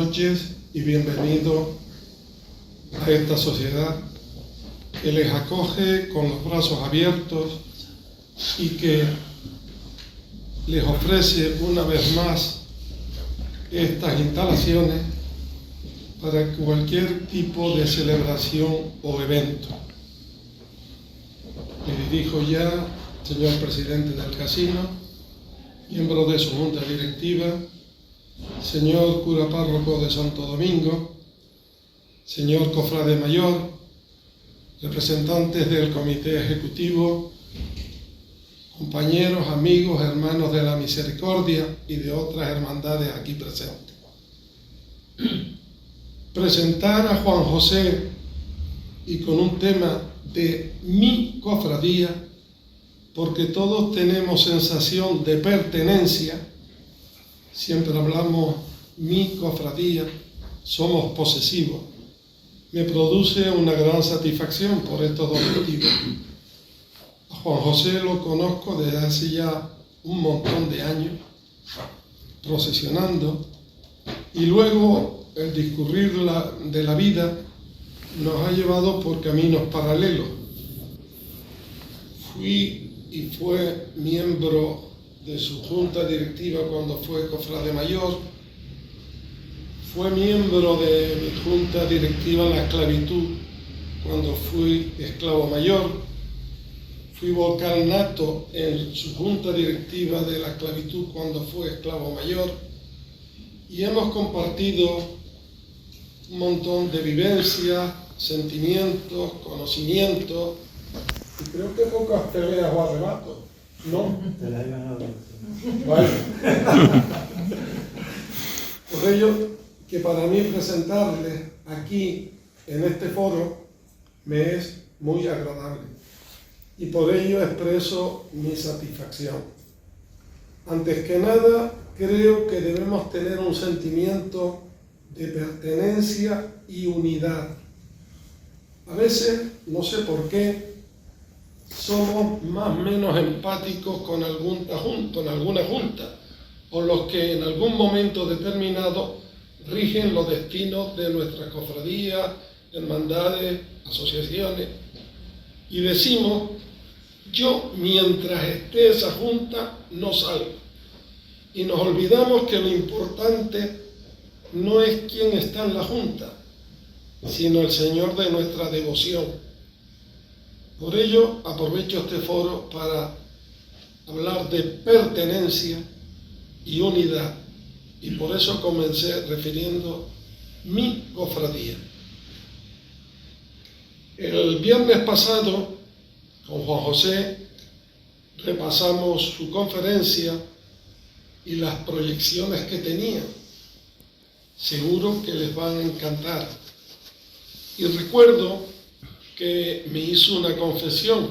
noches y bienvenido a esta sociedad que les acoge con los brazos abiertos y que les ofrece una vez más estas instalaciones para cualquier tipo de celebración o evento. Me dirijo ya, señor presidente del casino, miembro de su junta directiva, señor cura párroco de Santo Domingo, señor cofrade mayor, representantes del comité ejecutivo, compañeros, amigos, hermanos de la misericordia y de otras hermandades aquí presentes. Presentar a Juan José y con un tema de mi cofradía, porque todos tenemos sensación de pertenencia. Siempre hablamos mi cofradía, somos posesivos. Me produce una gran satisfacción por estos dos motivos. A Juan José lo conozco desde hace ya un montón de años, procesionando, y luego el discurrir de la vida nos ha llevado por caminos paralelos. Fui y fue miembro de su junta directiva cuando fue cofrade mayor, fue miembro de mi junta directiva en la esclavitud cuando fui esclavo mayor, fui vocal nato en su junta directiva de la esclavitud cuando fue esclavo mayor, y hemos compartido un montón de vivencias, sentimientos, conocimientos, y creo que pocas peleas o arrebatos, ¿no? Te la he ganado. Vale. Por ello, que para mí presentarles aquí, en este foro, me es muy agradable. Y por ello expreso mi satisfacción. Antes que nada, creo que debemos tener un sentimiento de pertenencia y unidad. A veces, no sé por qué, somos más o menos empáticos con alguna junta, o los que en algún momento determinado rigen los destinos de nuestras cofradías, hermandades, asociaciones, y decimos, yo mientras esté esa junta no salgo. Y nos olvidamos que lo importante no es quién está en la junta, sino el Señor de nuestra devoción. Por ello, aprovecho este foro para hablar de pertenencia y unidad, y por eso comencé refiriendo mi cofradía. El viernes pasado, con Juan José, repasamos su conferencia y las proyecciones que tenía. Seguro que les van a encantar. Y recuerdo que me hizo una confesión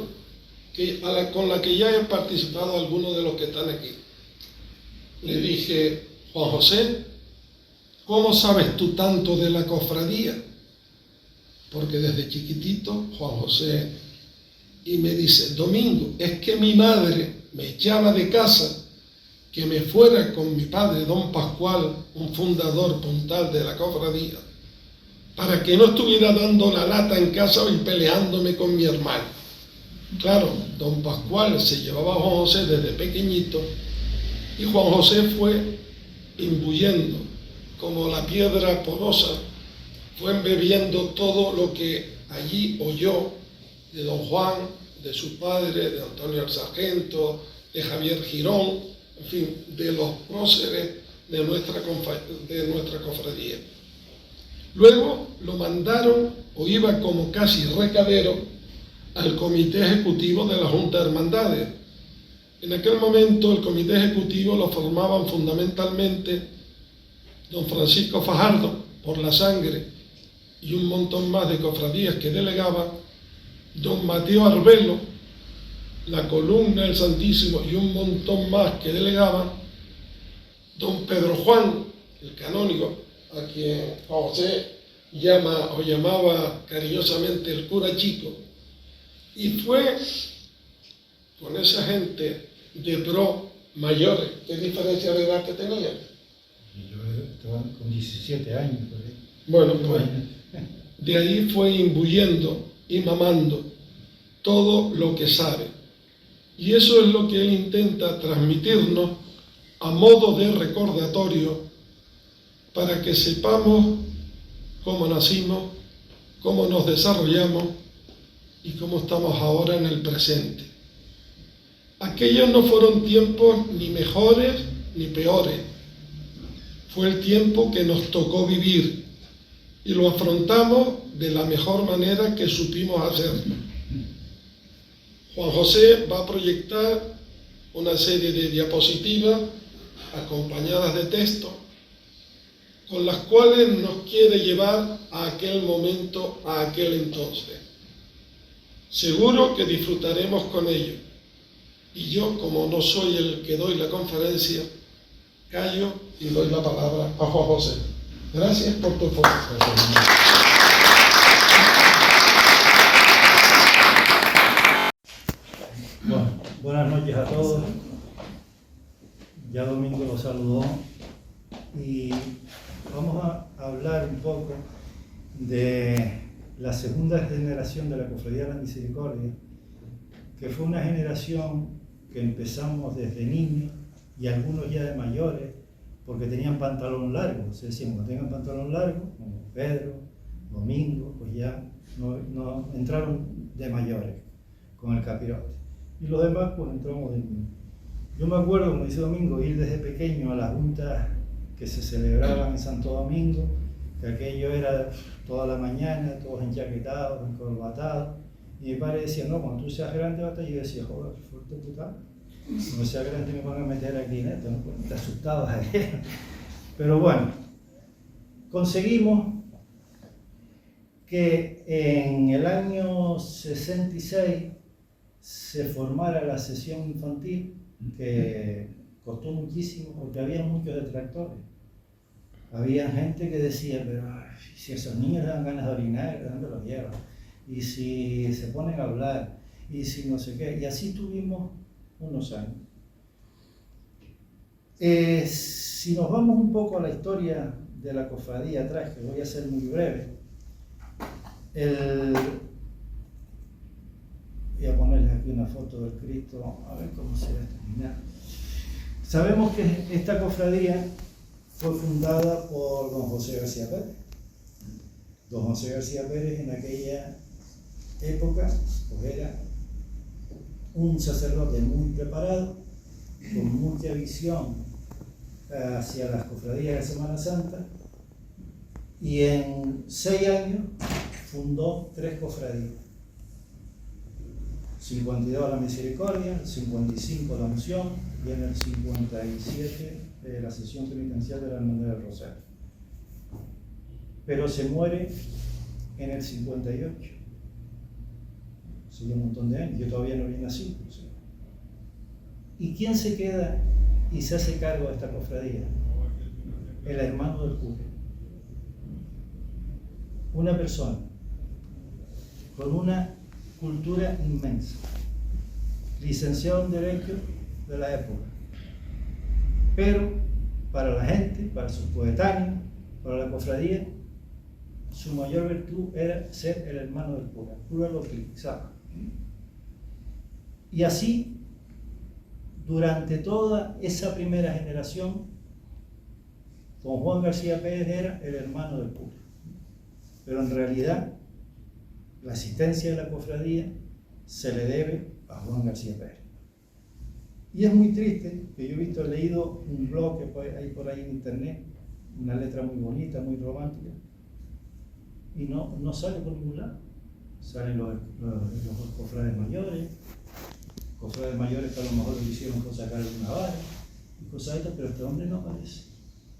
con la que ya he participado algunos de los que están aquí. Le dije, Juan José, ¿cómo sabes tú tanto de la cofradía? Porque desde chiquitito, Juan José, y me dice, Domingo, es que mi madre me echaba de casa que me fuera con mi padre, don Pascual, un fundador puntal de la cofradía, para que no estuviera dando la lata en casa y peleándome con mi hermano. Claro, don Pascual se llevaba a Juan José desde pequeñito, y Juan José fue imbuyendo, como la piedra porosa, fue embebiendo todo lo que allí oyó de don Juan, de su padre, de Antonio el Sargento, de Javier Girón, en fin, de los próceres de nuestra cofradía. Luego lo mandaron, o iba como casi recadero, al comité ejecutivo de la Junta de Hermandades. En aquel momento el comité ejecutivo lo formaban fundamentalmente don Francisco Fajardo, por la sangre, y un montón más de cofradías que delegaba, don Mateo Arbelo, la columna del Santísimo, y un montón más que delegaban, don Pedro Juan, el canónigo, a quien Juan José llamaba cariñosamente el cura chico, y fue con esa gente de pro mayores. ¿Qué diferencia de edad que tenían? Y yo estaba con 17 años por ahí. Bueno, pues de ahí fue imbuyendo y mamando todo lo que sabe. Y eso es lo que él intenta transmitirnos a modo de recordatorio para que sepamos cómo nacimos, cómo nos desarrollamos y cómo estamos ahora en el presente. Aquellos no fueron tiempos ni mejores ni peores. Fue el tiempo que nos tocó vivir y lo afrontamos de la mejor manera que supimos hacerlo. Juan José va a proyectar una serie de diapositivas acompañadas de texto con las cuales nos quiere llevar a aquel momento, a aquel entonces. Seguro que disfrutaremos con ello. Y yo, como no soy el que doy la conferencia, callo y doy la palabra a Juan José. Gracias por tu esfuerzo. Bueno, buenas noches a todos. Ya Domingo los saludó y vamos a hablar un poco de la segunda generación de la Cofradía de la Misericordia, que fue una generación que empezamos desde niños y algunos ya de mayores, porque tenían pantalón largo. Se decían, cuando tengan pantalón largo, como Pedro, Domingo, pues ya no entraron de mayores con el capirote. Y los demás, pues entramos de niños. Yo me acuerdo, como dice Domingo, ir desde pequeño a las juntas que se celebraban en Santo Domingo, que aquello era toda la mañana, todos enchaquetados, encorbatados. Y mi padre decía, no, cuando tú seas grande, vas a... Y yo decía, joder, qué fuerte puta. Cuando sea grande me van a meter aquí en esto, ¿no? Te asustabas ahí. Pero bueno, conseguimos que en el año 66 se formara la sesión infantil, que costó muchísimo porque había muchos detractores. Había gente que decía, pero si esos niños le dan ganas de orinar, ¿de dónde los llevan? Y si se ponen a hablar, y si no sé qué. Y así tuvimos unos años. Si nos vamos un poco a la historia de la cofradía atrás, que voy a ser muy breve, voy a ponerles aquí una foto del Cristo, a ver cómo se va a terminar. Sabemos que esta cofradía fue fundada por don José García Pérez. Don José García Pérez en aquella época pues era un sacerdote muy preparado, con mucha visión hacia las cofradías de Semana Santa, y en 6 años fundó 3 cofradías. 52 la Misericordia, el 55 la Unción y en el 57 la sesión penitencial de la Hermandad del Rosario. Pero se muere en el 58. Hace un montón de años, yo todavía no había nacido. ¿Y quién se queda y se hace cargo de esta cofradía? El hermano del cura. Una persona con una cultura inmensa, licenciado en Derecho de la época, pero para la gente, para sus coetáneos, para la cofradía, su mayor virtud era ser el hermano del cura. El cura lo utilizaba. Y así, durante toda esa primera generación, don Juan García Pérez era el hermano del cura. Pero en realidad, la existencia de la cofradía se le debe a Juan García Pérez. Y es muy triste que yo he leído un blog que hay por ahí en internet, una letra muy bonita, muy romántica, y no sale por ningún lado. Salen los cofrades mayores que a lo mejor lo hicieron por sacar una vara y cosas de estas, pero este hombre no aparece.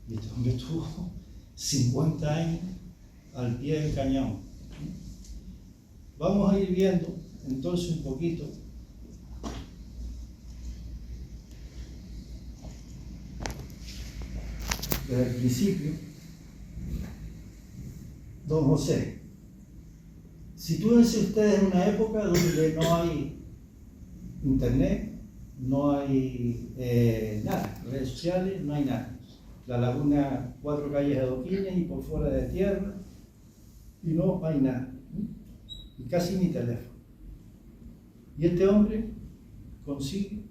Y este hombre estuvo 50 años al pie del cañón. Vamos a ir viendo entonces un poquito desde el principio. Don José, sitúense ustedes en una época donde no hay internet, no hay nada, redes sociales, no hay nada. La laguna, 4 calles de adoquines y por fuera de tierra, y no hay nada, y casi ni teléfono. Y este hombre consigue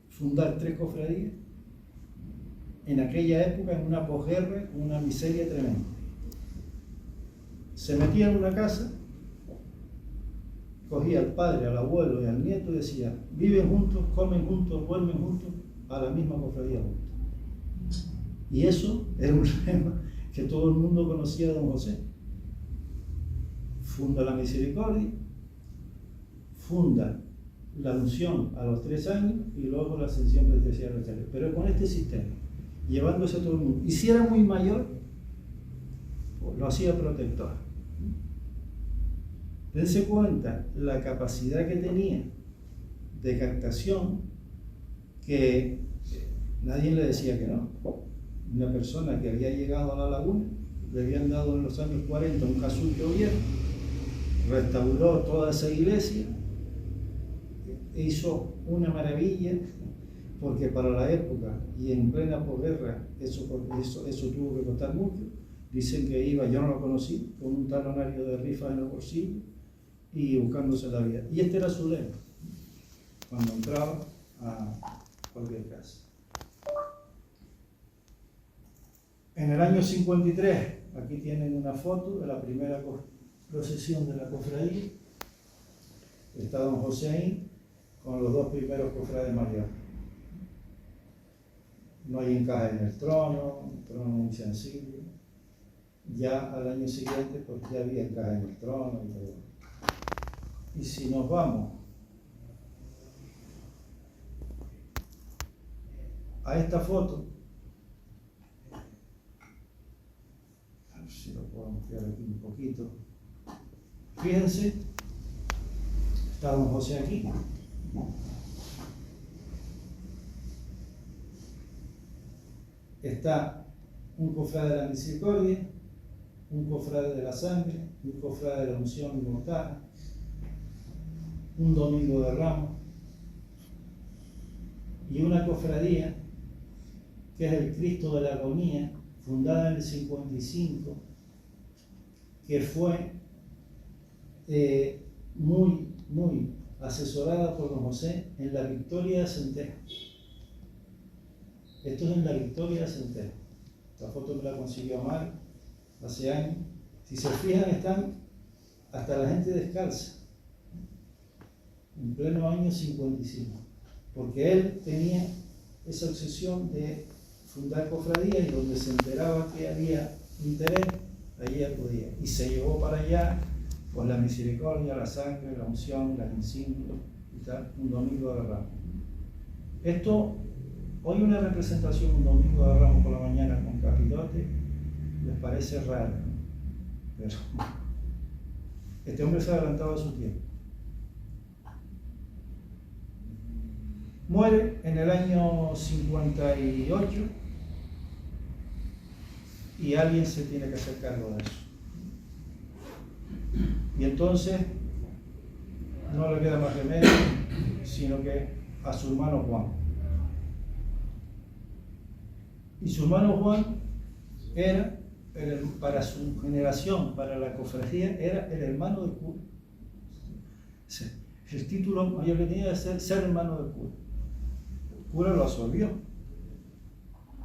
fundar 3 cofradías en aquella época, en una posguerra, una miseria tremenda. Se metía en una casa, cogía al padre, al abuelo y al nieto y decía: viven juntos, comen juntos, duermen juntos, a la misma cofradía juntos. Y eso era un lema que todo el mundo conocía de don José. Funda la Misericordia, funda la unción a los 3 años y luego la ascensión presidencial, pero con este sistema, llevándose a todo el mundo. Y si era muy mayor, lo hacía protector. Dense cuenta la capacidad que tenía de captación, que nadie le decía que no. Una persona que había llegado a la laguna, le habían dado en los años 40 un casulto gobierno, restauró toda esa iglesia, hizo una maravilla, porque para la época y en plena posguerra eso tuvo que costar mucho. Dicen que iba, yo no lo conocí, con un talonario de rifas en el bolsillo y buscándose la vida. Y este era su lema cuando entraba a cualquier casa. En el año 53, aquí tienen una foto de la primera procesión de la cofradía. Está don José ahí con los 2 primeros cofrades mayores. No hay encaje en el trono, un trono muy sencillo. Ya al año siguiente, pues ya había encaje en el trono y todo. Y si nos vamos a esta foto, a ver si lo puedo ampliar aquí un poquito. Fíjense, está don José aquí. Está un cofrade de la Misericordia, un cofrade de la Sangre, un cofrade de la Unción y Mortaja, un Domingo de Ramos y una cofradía que es el Cristo de la Agonía, fundada en el 55, que fue muy asesorada por don José en la Victoria de Centeno. Esto es en la Victoria de Centeno. Esta foto me la consiguió Mar hace años. Si se fijan, están hasta la gente descalza, en pleno año 55, porque él tenía esa obsesión de fundar cofradías y donde se enteraba que había interés, allí acudía. Y se llevó para allá pues la Misericordia, la Sangre, la Unción, las insignias y tal, un Domingo de Ramos. Esto, hoy una representación un Domingo de Ramos por la mañana con capirote, les parece raro, ¿no? Pero este hombre se ha adelantado a su tiempo. Muere en el año 58 y alguien se tiene que hacer cargo de eso. Y entonces no le queda más remedio sino que a su hermano Juan. Y su hermano Juan era, para su generación, para la cofradía, era el hermano del cura. El título mayor que tenía era ser hermano del cura. El cura lo absorbió.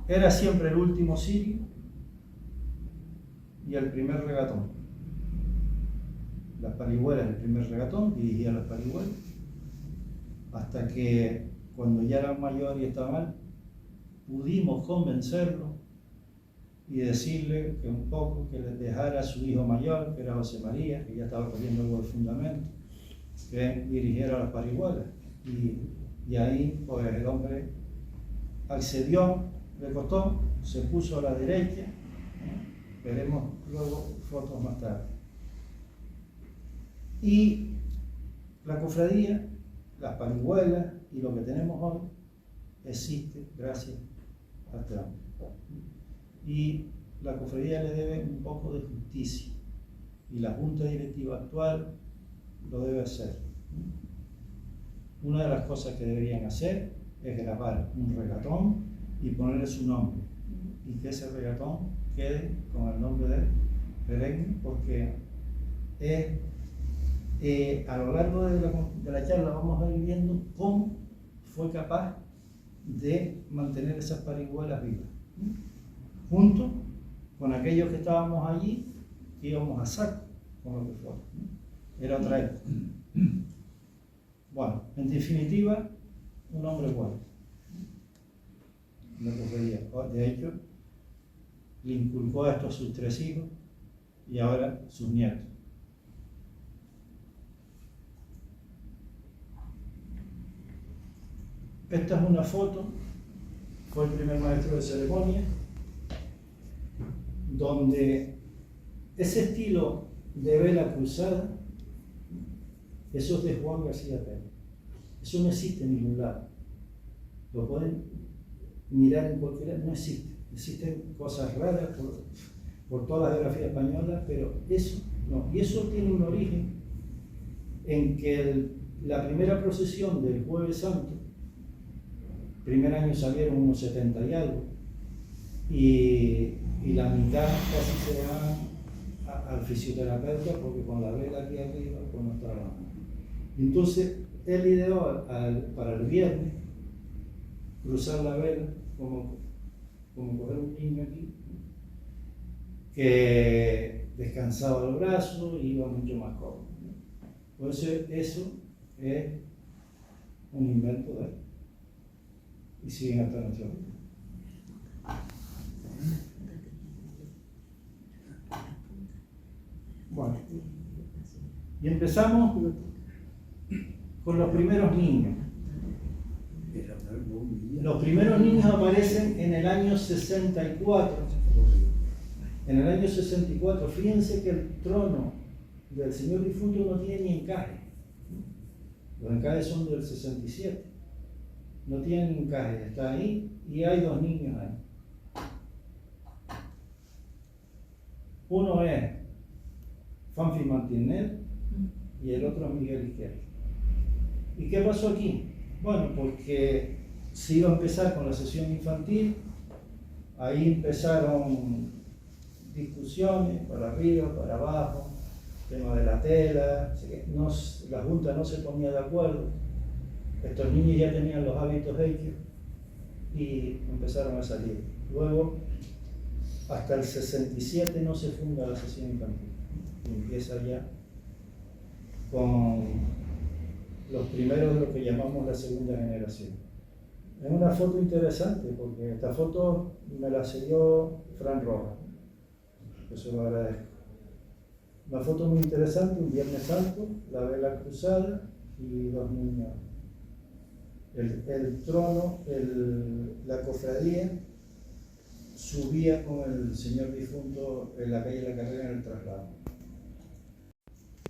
Era siempre el último sirio y el primer regatón. Las parihuelas, el primer regatón, dirigía las parihuelas, hasta que cuando ya era mayor y estaba mal, pudimos convencerlo y decirle que un poco, que le dejara a su hijo mayor, que era José María, que ya estaba cogiendo algo de fundamento, que dirigiera las parihuelas. Y ahí pues el hombre accedió, le costó, se puso a la derecha, veremos luego fotos más tarde. Y la cofradía, las parihuelas y lo que tenemos hoy existe gracias a este hombre. Y la cofradía le debe un poco de justicia y la junta directiva actual lo debe hacer. Una de las cosas que deberían hacer es grabar un regatón y ponerle su nombre, y que ese regatón quede con el nombre de perenne, porque a lo largo de la charla vamos a ir viendo cómo fue capaz de mantener esas parihuelas vivas, junto con aquellos que estábamos allí, que íbamos a saco con lo que fuera. Era otra época. Bueno, en definitiva, un hombre bueno. Lo que veía. De hecho, le inculcó a estos sus 3 hijos y ahora sus nietos. Esta es una foto, fue el primer maestro de ceremonia, donde ese estilo de vela cruzada, eso es de Juan García Pérez. Eso no existe en ningún lado. Lo pueden mirar en cualquier lado, no existe. Existen cosas raras por toda la geografía española, pero eso no. Y eso tiene un origen en que la primera procesión del Jueves Santo, primer año salieron unos 70 y algo, y la mitad casi se van al fisioterapeuta porque con la vela aquí arriba pues no estaba mal. Entonces él ideó para el viernes cruzar la vela como coger un niño aquí que descansaba el brazo y iba mucho más cómodo. Por eso es un invento de él. Y siguen hasta nuestro día. Bueno, y empezamos con los primeros niños. Los primeros niños aparecen en el año 64. En el año 64, fíjense que el trono del señor difunto no tiene ni encaje. Los encajes son del 67. No tiene ni encaje, está ahí y hay 2 niños ahí. Uno es Fanfi Martínez y el otro es Miguel Izquierdo. ¿Y qué pasó aquí? Bueno, porque se iba a empezar con la sesión infantil, ahí empezaron discusiones para arriba, para abajo, tema de la tela, la Junta no se ponía de acuerdo, estos niños ya tenían los hábitos hechos y empezaron a salir. Luego, hasta el 67 no se funda la sesión infantil, y empieza ya con los primeros de lo que llamamos la segunda generación. Es una foto interesante porque esta foto me la cedió Fran Rojas, eso lo agradezco. Una foto muy interesante, un Viernes Santo, la vela cruzada y 2 niños. El trono, la cofradía subía con el señor difunto en la calle La Carrera en el traslado.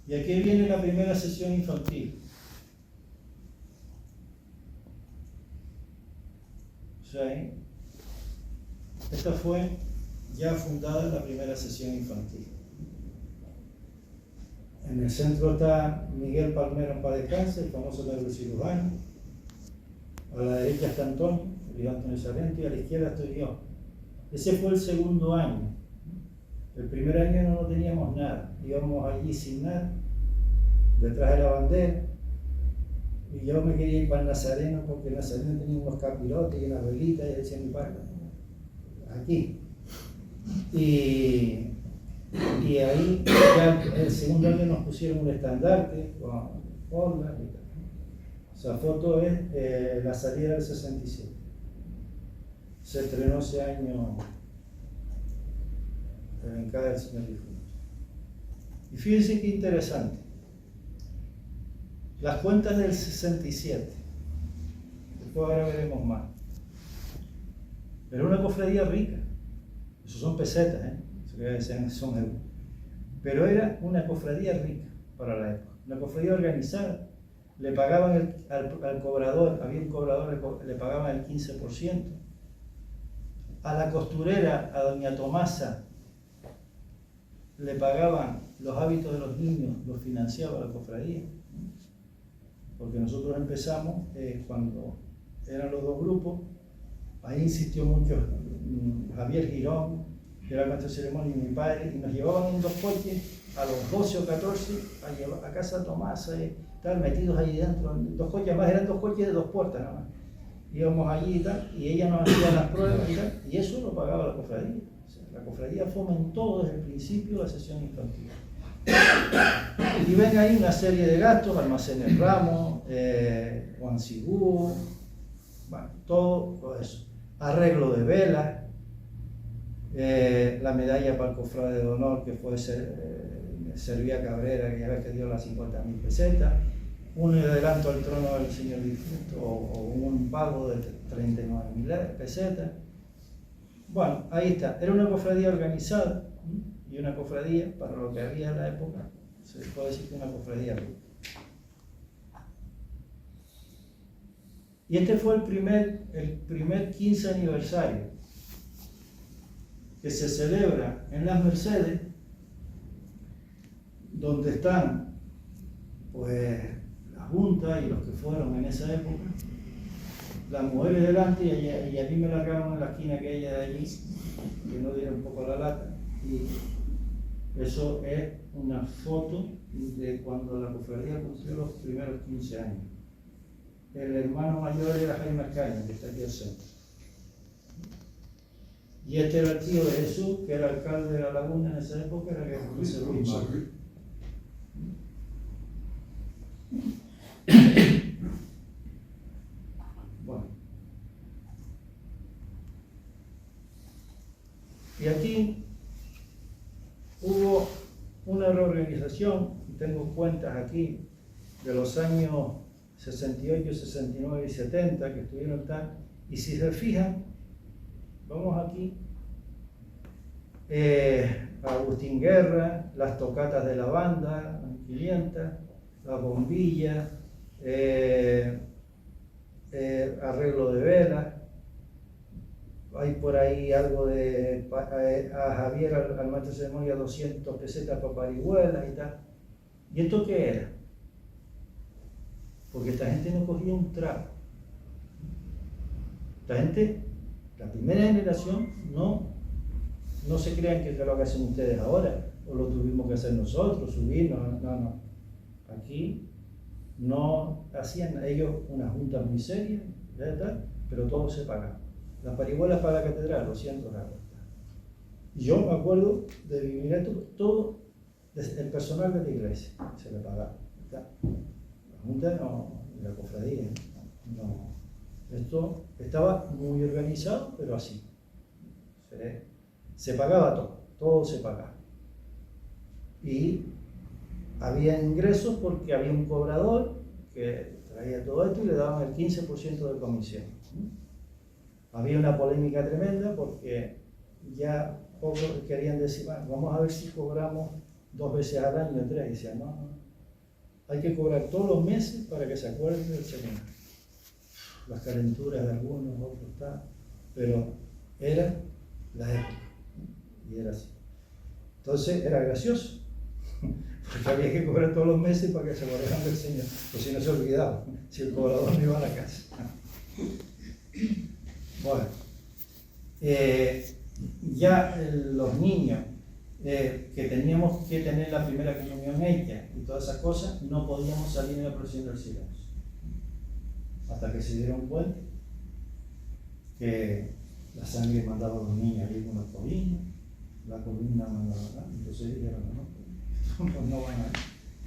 Y aquí viene la primera sesión infantil. Esta fue ya fundada la primera sesión infantil. En el centro está Miguel Palmero en paz descanse, el famoso neurocirujano. A la derecha está Antonio, el hijo Antonio Sargento, y a la izquierda estoy yo. Ese fue el segundo año. El primer año no teníamos nada, íbamos allí sin nada, detrás de la bandera. Y yo me quería ir para el Nazareno porque el Nazareno tenía unos capirotes y unas velitas y decía mi padre, aquí. Y ahí ya el segundo año nos pusieron un estandarte con orlas y tal. Esa foto es la salida del 67. Se estrenó ese año el encargo del señor difunto. Y fíjense qué interesante. Las cuentas del 67. Después ahora veremos más. Pero una cofradía rica. Eso son pesetas, son euros. Pero era una cofradía rica para la época. Una cofradía organizada. Le pagaban al cobrador, había un cobrador, le pagaban el 15%. A la costurera, a doña Tomasa, le pagaban los hábitos de los niños, los financiaba la cofradía. Porque nosotros empezamos cuando eran los 2 grupos ahí insistió mucho Javier Girón, que era el maestro de ceremonia, y mi padre, y nos llevaban en 2 coches a los 12 o 14 a casa Tomás, estaban metidos ahí dentro, 2 coches, además eran 2 coches de 2 puertas nada más. Íbamos allí y tal, y ella nos hacía las pruebas y tal, y eso lo pagaba la cofradía. O sea, la cofradía fomentó desde el principio la sesión infantil. Y ven ahí una serie de gastos: almacenes Ramos, Juan Cigú, bueno, todo eso. Arreglo de velas, la medalla para el cofrade de honor que fue Servía Cabrera, que ya ves que dio las 50.000 pesetas, un adelanto al trono del señor difunto o un pago de 39.000 pesetas. Bueno, ahí está. Era una cofradía organizada y una cofradía, para lo que había en la época, se puede decir que una cofradía rica. Y este fue el primer 15 aniversario que se celebra en las Mercedes, donde están pues la Junta y los que fueron en esa época, las mujeres delante, y a mí me largaron en la esquina aquella de allí, que no diera un poco la lata, y eso es una foto de cuando la cofradía cumplió los primeros 15 años. El hermano mayor era Jaime Ascaña, que está aquí al centro. Y este era el tío de Jesús, que era alcalde de La Laguna en esa época, era que José Luis Mago. Bueno. Y aquí hubo una reorganización, tengo cuentas aquí de los años 68, 69 y 70 que estuvieron tal, y si se fijan, vamos aquí, Agustín Guerra, las tocatas de la banda, 500, las bombillas, arreglo de velas, hay por ahí algo de a Javier, al maestro de ceremonia, 200 pesetas para parihuelas y tal. ¿Y esto qué era? Porque esta gente no cogía un trago. Esta gente, la primera generación, no se crean que es lo que hacen ustedes ahora, o lo tuvimos que hacer nosotros, subirnos, no. Aquí no hacían ellos una junta muy seria, pero todo se pagaba. Las parihuelas para la catedral, 200 euros. Y yo me acuerdo de vivir esto, todo el personal de la iglesia se le pagaba. La junta no, la cofradía no. Esto estaba muy organizado, pero así. Se pagaba todo se pagaba. Y había ingresos porque había un cobrador que traía todo esto y le daban el 15% de comisión. Había una polémica tremenda porque ya pocos querían decir, bueno, vamos a ver si cobramos 2 veces al año, 3. Y decían, no, hay que cobrar todos los meses para que se acuerden del seminario. Las calenturas de algunos, otros, tal, pero era la época, y era así. Entonces era gracioso, porque había que cobrar todos los meses para que se acuerden del Señor, pues si no se olvidaba, si el cobrador no iba a la casa. Bueno, ya los niños que teníamos que tener la primera comunión hecha y todas esas cosas, no podíamos salir en la procesión del silencio. Hasta que se dieron cuenta que la sangre mandaba a los niños a ir con la colina, la colina mandaba acá, entonces dijeron, no, pues no van a ir.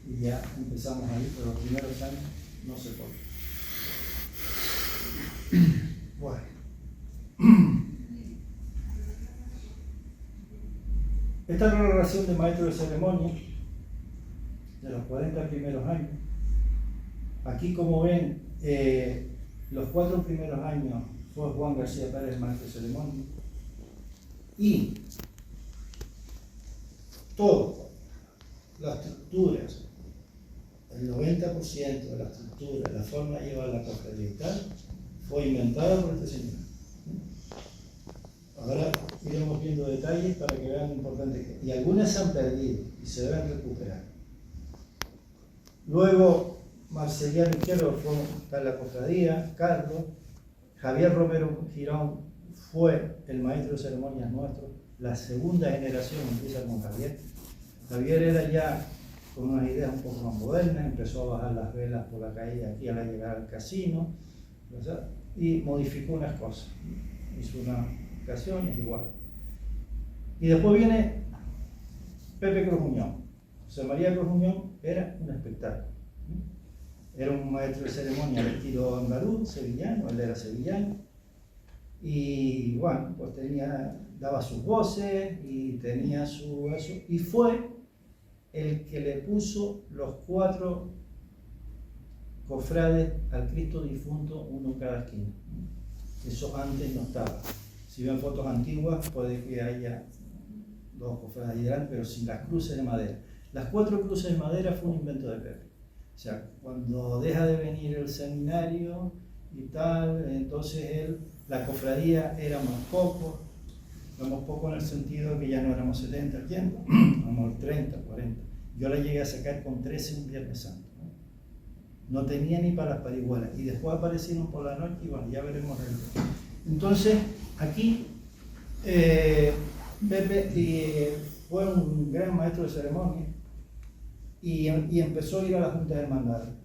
Y ya empezamos ahí, pero los primeros años no se podía. Bueno. Esta es la relación de maestro de ceremonia de los 40 primeros años. Aquí, como ven, los 4 primeros años fue Juan García Pérez, maestro de ceremonia, y todo, las estructuras, el 90% de la estructura, la forma de llevar la cofradía y tal, fue inventada por este señor. Ahora iremos viendo detalles para que vean lo importante que es. Y algunas se han perdido y se deben recuperar. Luego, Marceliano Izquierdo fue en la cofradía, Carlos, Javier Romero Girón fue el maestro de ceremonias nuestro. La segunda generación empieza con Javier. Javier era ya con unas ideas un poco más modernas, empezó a bajar las velas por la calle aquí a la llegada al casino, ¿verdad? Y modificó unas cosas. Hizo unas canciones igual. Y después viene Pepe Cruz Muñoz. José María Cruz Muñoz era un espectáculo. Era un maestro de ceremonia de estilo andaluz, sevillano, él era sevillano. Y bueno, pues daba sus voces y tenía su eso. Y fue el que le puso los 4 cofrades al Cristo difunto, uno en cada esquina. Eso antes no estaba. Si ven fotos antiguas, puede que haya 2 cofrades ahí delante, pero sin las cruces de madera. Las 4 cruces de madera fue un invento de Pepe. O sea, cuando deja de venir el seminario y tal, entonces la cofradía éramos pocos en el sentido de que ya no éramos 70 al tiempo, éramos 30, 40. Yo la llegué a sacar con 13 un Viernes Santo. No tenía ni para las parihuelas. Y después aparecieron por la noche y bueno, ya veremos el. Entonces, aquí Pepe fue un gran maestro de ceremonia y empezó a ir a la Junta de Hermandades.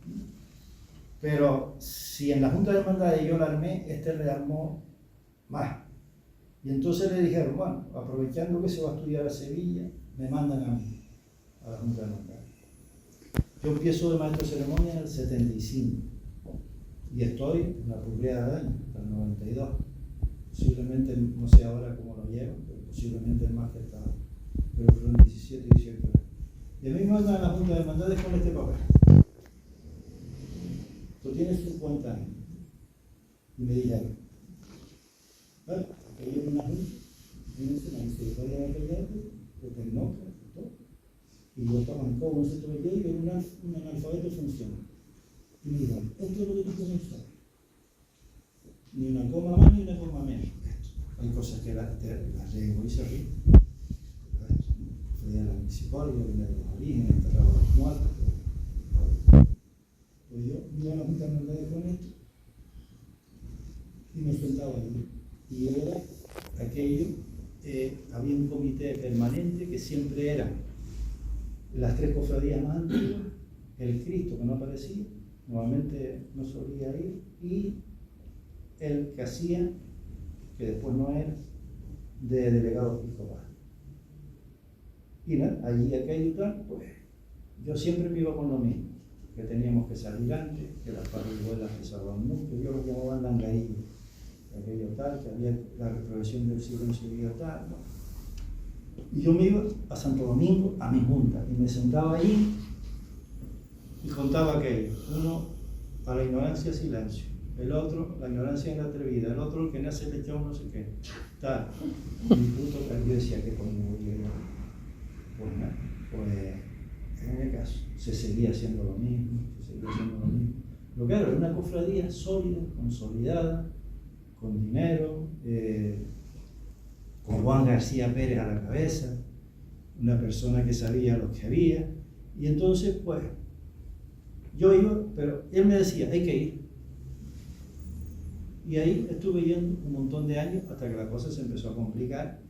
Pero si en la Junta de Hermandades yo la armé, le armó más. Y entonces le dijeron, bueno, aprovechando que se va a estudiar a Sevilla, me mandan a mí, a la Junta de Hermandades. Yo empiezo de maestro de ceremonia en el 75 y estoy en la rubriada de año, hasta el 92. Posiblemente, no sé ahora cómo lo llevo, pero posiblemente el más que estaba. Pero fueron 17 y 18 años. Y a mí me mandan a la Junta de Hermandades con este papel. Tú tienes 50 años. Y me dijeron, bueno, que hay una junta, fíjense, la misericordia de aquella porque no, todo. Y yo estaba en Cobo, en centro de y era un analfabeto funcional. Y me dijeron, esto es lo que tú tienes que saber. Ni una coma más ni una coma menos. Hay cosas que las leo y se ríen. Fui a la misericordia, venía de los orígenes, enterraba a los muertos. Pues yo iba a la Junta de Hermandades con esto y me sentaba allí. Y era aquello, había un comité permanente que siempre era las 3 cofradías más antiguas, el Cristo que no aparecía, normalmente no solía ir, y el que hacía, que después no era, de delegado episcopal. Y nada, allí aquello y tal, pues yo siempre me iba con lo mismo, que teníamos que salir antes, que las parihuelas pesaban mucho, yo lo llamaban langarillo, aquello tal, que había la reprogresión del siglo en Sevilla tal, ¿no? Y yo me iba a Santo Domingo, a mi junta, y me sentaba ahí y contaba aquello. Uno, a la ignorancia silencio, el otro, la ignorancia es la atrevida, el otro, el que nace lechón, no sé qué, tal. Y puto que yo decía, ¿qué coño voy a ir? Pues nada, pues en el caso, se seguía haciendo lo mismo, Pero claro, era una cofradía sólida, consolidada, con dinero, con Juan García Pérez a la cabeza, una persona que sabía lo que había, y entonces pues yo iba, pero él me decía, hay que ir. Y ahí estuve yendo un montón de años hasta que la cosa se empezó a complicar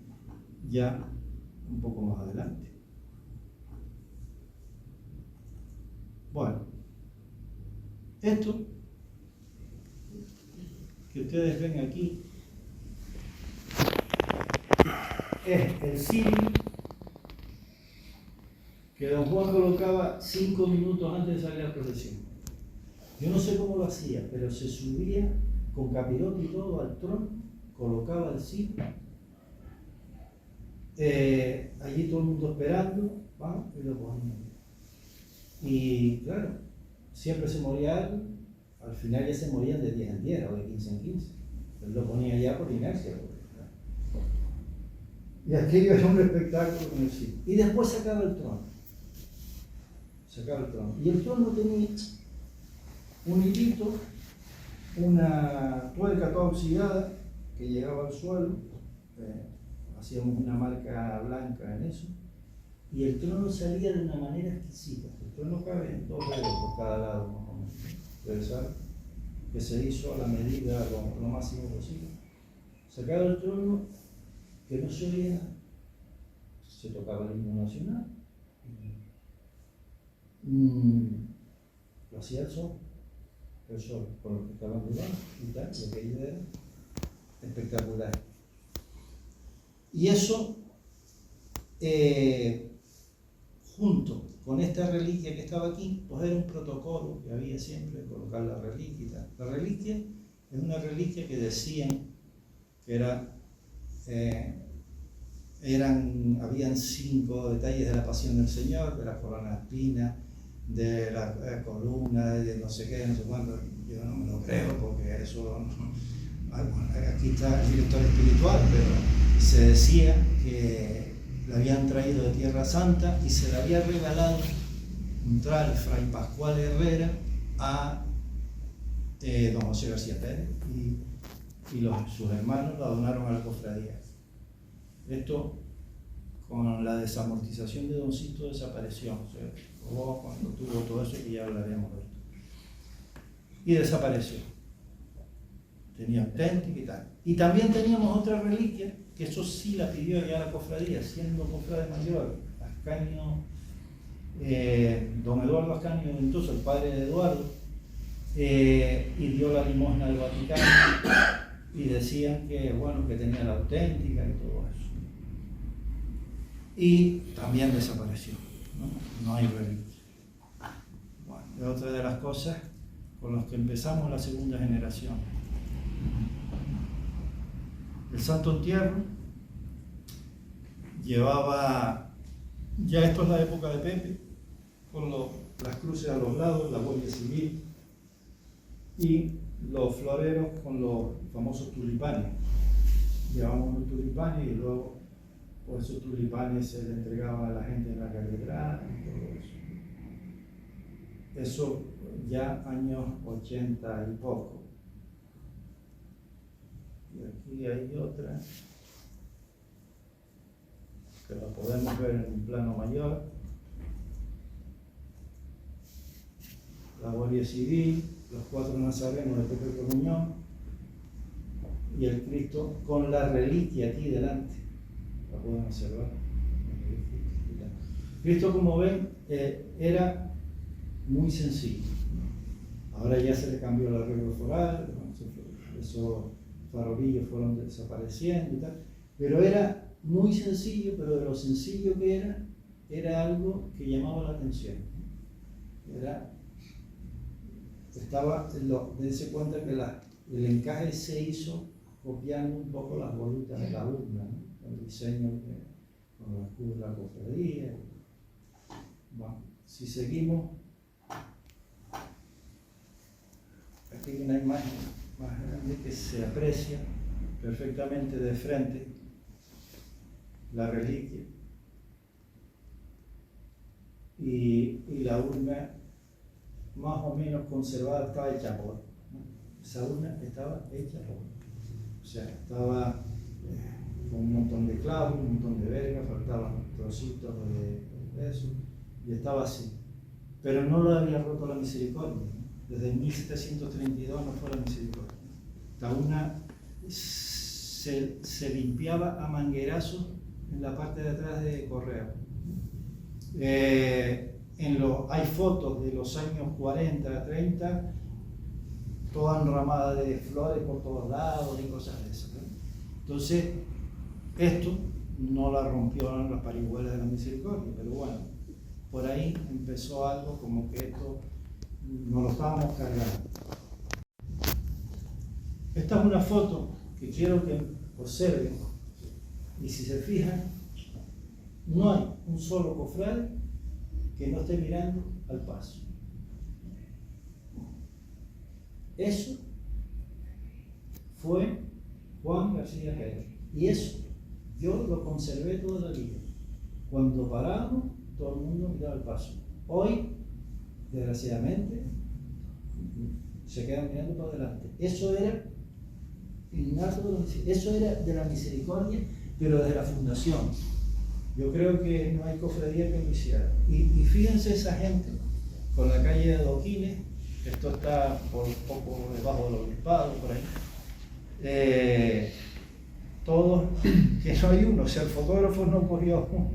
ya un poco más adelante. Bueno, esto que ustedes ven aquí es el cirio que don Juan colocaba 5 minutos antes de salir a la procesión. Yo no sé cómo lo hacía, pero se subía con capirote y todo al trono, colocaba el cirio, allí todo el mundo esperando, vamos, y lo ponía. Y claro, siempre se moría algo, al final ya se morían de 10 en 10 o de 15 en 15. Él lo ponía ya por inercia. Y aquello era un espectáculo con el cirio. Y después sacaba el trono. Y el trono tenía un hilito, una tuerca toda oxidada que llegaba al suelo, hacíamos una marca blanca en eso, y el trono salía de una manera exquisita. El trono cabe en 2 dedos por cada lado, más o menos. ¿Ustedes saben? que se hizo a la medida lo máximo posible. Sacaron el trono, que no se oía nada. Se tocaba el himno nacional. Lo hacía el sol, por lo que estaban debajo y tal, y aquello era espectacular. Y eso, junto con esta reliquia que estaba aquí, pues era un protocolo que había siempre de colocar la reliquia y tal. La reliquia es una reliquia que decían que habían 5 detalles de la pasión del Señor, de la corona de espinas, de la columna, de no sé qué, no sé cuánto. Yo no me lo creo porque eso, aquí está el director espiritual, pero se decía que la habían traído de Tierra Santa y se la había regalado un tal Fray Pascual Herrera a don José García Pérez y sus hermanos la donaron a la cofradía. Esto, con la desamortización de Don Sisto, desapareció. O sea, cuando tuvo todo eso, y ya hablaremos de esto. Y desapareció. Tenía auténtica y tal. Y también teníamos otra reliquia, que eso sí la pidió ya la cofradía, siendo cofrade mayor, Ascanio, don Eduardo Ascanio Ventoso, el padre de Eduardo, y dio la limosna al Vaticano, y decían que, bueno, que tenía la auténtica y todo eso. Y también desapareció, no hay reliquia. Bueno, es otra de las cosas con las que empezamos la segunda generación. El Santo Entierro llevaba, ya esto es la época de Pepe, con las cruces a los lados, la Guardia Civil y los floreros con los famosos tulipanes. Llevamos los tulipanes y luego por esos tulipanes se le entregaban a la gente en la catedral y todo eso. Eso ya años 80 y poco. Y aquí hay otra que la podemos ver en un plano mayor. La Guardia Civil, los 4 nazarenos de Pepe Comunión y el Cristo con la reliquia aquí delante. La pueden observar. Cristo, como ven, era muy sencillo. Ahora ya se le cambió el arreglo floral, esos farolillos fueron desapareciendo y tal, pero era muy sencillo, pero de lo sencillo que era algo que llamaba la atención. Dense cuenta que el encaje se hizo copiando un poco las volutas de la urna, ¿no? El diseño con el escudo de la cofradía. Bueno, si seguimos, aquí hay una imagen más grande que se aprecia perfectamente de frente la reliquia y la urna más o menos conservada, estaba hecha por, ¿no? Esa urna estaba hecha por, o sea, estaba con un montón de clavos, un montón de vergas, faltaban trocitos de eso, y estaba así, pero no lo había roto la misericordia, ¿no? Desde 1732 no fue la misericordia. La urna se limpiaba a manguerazos en la parte de atrás de Correo. Hay fotos de los años 40, 30, toda enramada de flores por todos lados y cosas de esas, ¿no? Entonces, esto no la rompieron las parihuelas de la misericordia, pero bueno, por ahí empezó algo como que esto nos lo estábamos cargando. Esta es una foto que quiero que observen, y si se fijan, no hay un solo cofrade que no esté mirando al paso. Eso fue Juan García Pérez, y eso yo lo conservé toda la vida. Cuando parábamos, todo el mundo miraba al paso. Hoy, desgraciadamente, se quedan mirando para adelante. Eso era innato, eso era de la misericordia, pero desde la fundación. Yo creo que no hay cofradía que lo hiciera. Y fíjense esa gente con la calle de adoquines, Esto está por un poco debajo del obispado, por ahí. Todos, que no hay uno, o sea, el fotógrafo no cogió uno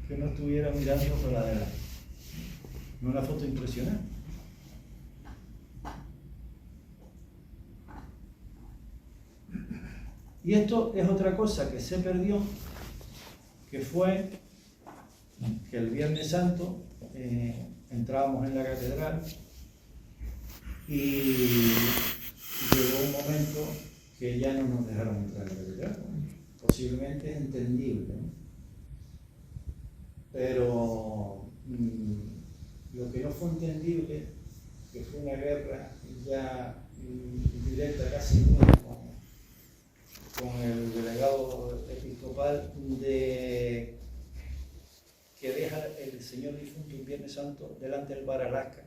que no estuviera mirando por adelante. Una foto impresionante. Y esto es otra cosa que se perdió, que fue que el Viernes Santo entrábamos en la catedral y llegó un momento que ya no nos dejaron entrar en la catedral. Posiblemente es entendible, ¿no? Pero lo que no fue entendible, que fue una guerra ya directa casi con el delegado episcopal que deja el señor difunto un Viernes Santo delante del bar Alaska,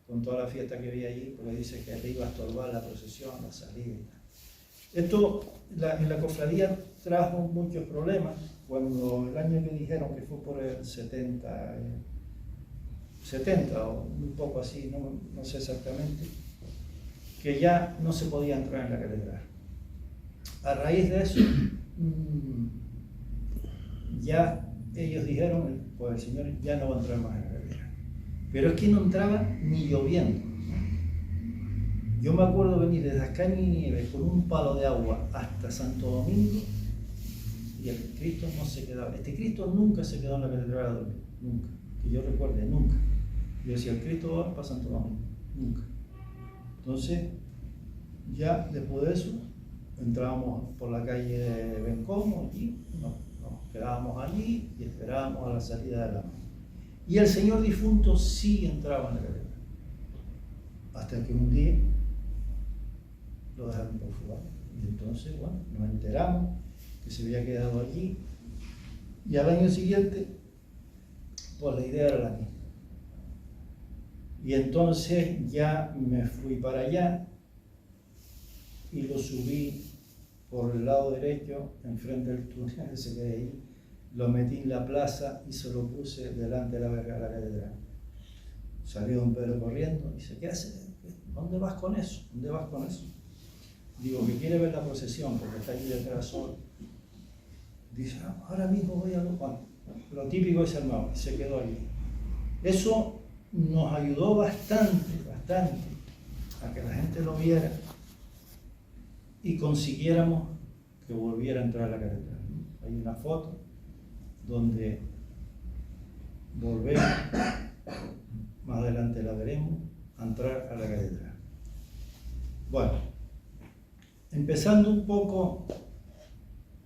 con toda la fiesta que había allí, porque dice que le iba a estorbar la procesión, la salida y tal. Esto en la cofradía trajo muchos problemas. Cuando el año que dijeron que fue por el 70 o un poco así, no sé exactamente, que ya no se podía entrar en la catedral. A raíz de eso, ya ellos dijeron, pues el Señor ya no va a entrar más en la catedral. Pero es que no entraba ni lloviendo. Yo me acuerdo venir desde Ascaña y Nieves con un palo de agua hasta Santo Domingo y el Cristo no se quedaba. Este Cristo nunca se quedó en la catedral de Domingo, nunca, que yo recuerde, nunca. Yo decía, el Cristo va para Santo Domingo, nunca. Entonces, ya después de eso, entrábamos por la calle de Bencomo y nos quedábamos allí y esperábamos a la salida de la noche. Y el señor difunto sí entraba en la catedral. Hasta que un día lo dejaron por fuera. Y entonces, bueno, nos enteramos que se había quedado allí. Y al año siguiente, pues la idea era la misma. Y entonces ya me fui para allá y lo subí por el lado derecho, enfrente del túnel que se ve ahí. Lo metí en la plaza y se lo puse delante de la verga de la catedral. Salió don Pedro corriendo y dice, ¿qué hace? ¿Dónde vas con eso? ¿Dónde vas con eso? Digo, que quiere ver la procesión porque está allí detrás solo. Dice, ahora mismo voy a lo típico es el mago, se quedó allí. Eso nos ayudó bastante a que la gente lo viera y consiguiéramos que volviera a entrar a la catedral. Hay una foto donde volvemos, más adelante la veremos, a entrar a la catedral. Bueno, empezando un poco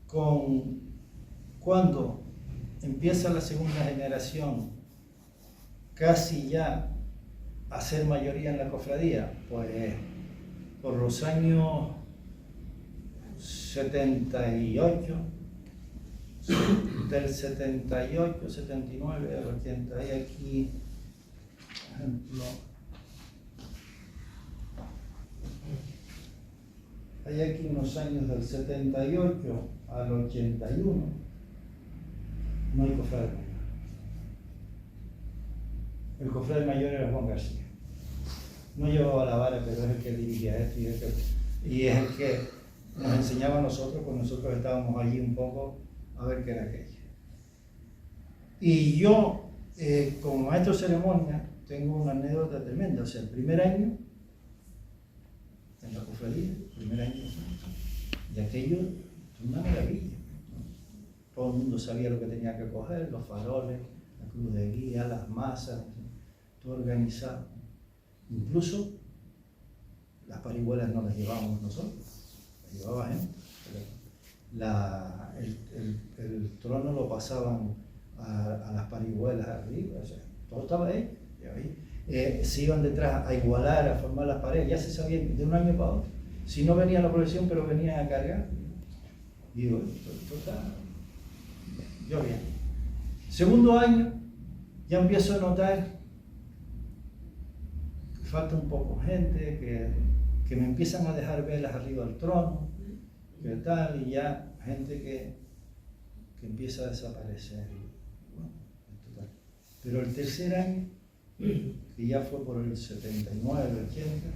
con cuando empieza la segunda generación, casi ya a ser mayoría en la cofradía, pues por los años 78, del 78, 79 al 80, hay aquí, por ejemplo, hay aquí unos años del 78 al 81, no hay cofrade mayor. El cofrade mayor era Juan García. No llevaba la vara, pero es el que dirigía esto y es el que nos enseñaba a nosotros, pues nosotros estábamos allí un poco a ver qué era aquello. Y yo, como maestro de ceremonia, tengo una anécdota tremenda. O sea, el primer año en la cofradía, primer año, y aquello una maravilla. Todo el mundo sabía lo que tenía que coger, los faroles, la cruz de guía, las masas, todo organizado. Incluso las parihuelas no las llevábamos nosotros, las llevaba gente. El trono lo pasaban a las parihuelas arriba, o sea, todo estaba ahí. Se iban detrás a igualar, a formar las paredes, ya se sabía de un año para otro. Si no venía la procesión, pero venían a cargar. Y digo, esto está yo bien. Segundo año, ya empiezo a notar que falta un poco gente, que me empiezan a dejar velas arriba del trono, que tal, y ya gente que empieza a desaparecer. Bueno, total. Pero el tercer año que ya fue por el 79, 80,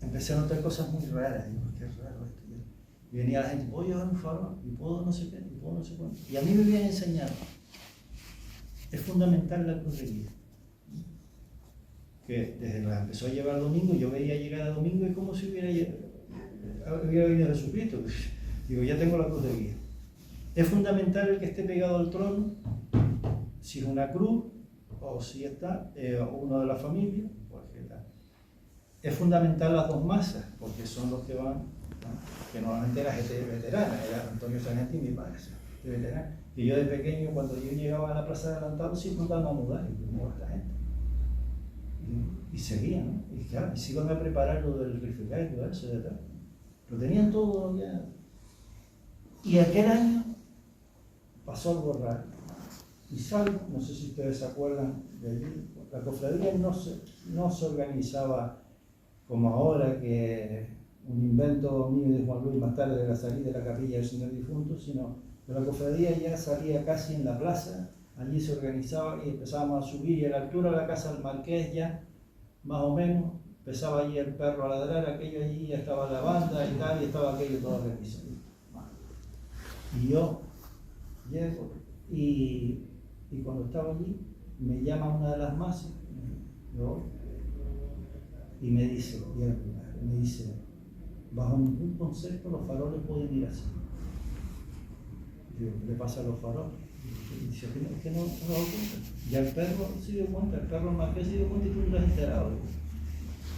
empecé a notar cosas muy raras. Digo, qué raro esto. Y venía la gente, ¿puedo llevar un farol? ¿Y puedo no sé qué? ¿Y puedo no sé cuánto? Y a mí me habían enseñado, es fundamental la cruz de guía. Que desde que la empezó a llevar domingo, yo veía llegar a domingo y como si hubiera venido Jesucristo. Digo, ya tengo la cruz de guía. Es fundamental el que esté pegado al trono, si es una cruz o si está uno de la familia, pues qué tal. Es fundamental las dos masas, porque son los que van, ¿no? Que normalmente era gente veterana, era Antonio Sagasti y mi padre, de veterano. Y yo de pequeño, cuando yo llegaba a la plaza de adelantado, siempre andaba a mudar, y cómo va esta gente. Y seguía, ¿no? Y claro, y se iban a preparar lo del rifle y todo eso de atrás. Lo tenían todo ya. Y aquel año pasó algo raro. Y salgo, no sé si ustedes se acuerdan de allí, la cofradía no se organizaba como ahora, que un invento mío y de Juan Luis más tarde de la salida de la capilla del Señor Difunto, sino que la cofradía ya salía casi en la plaza, allí se organizaba y empezábamos a subir, y a la altura de la casa del Marqués ya, más o menos, empezaba allí el perro a ladrar, aquello allí, ya estaba la banda y tal, y estaba aquello todo organizado. Y yo llego y cuando estaba allí me llama una de las masas, y me dice, bajo ningún concepto los faroles pueden ir así. Digo, ¿qué le pasa a los faroles? Y dice, es que no me doy cuenta. Ya el perro se dio cuenta, el perro Marqués se dio cuenta y tú no te has enterado.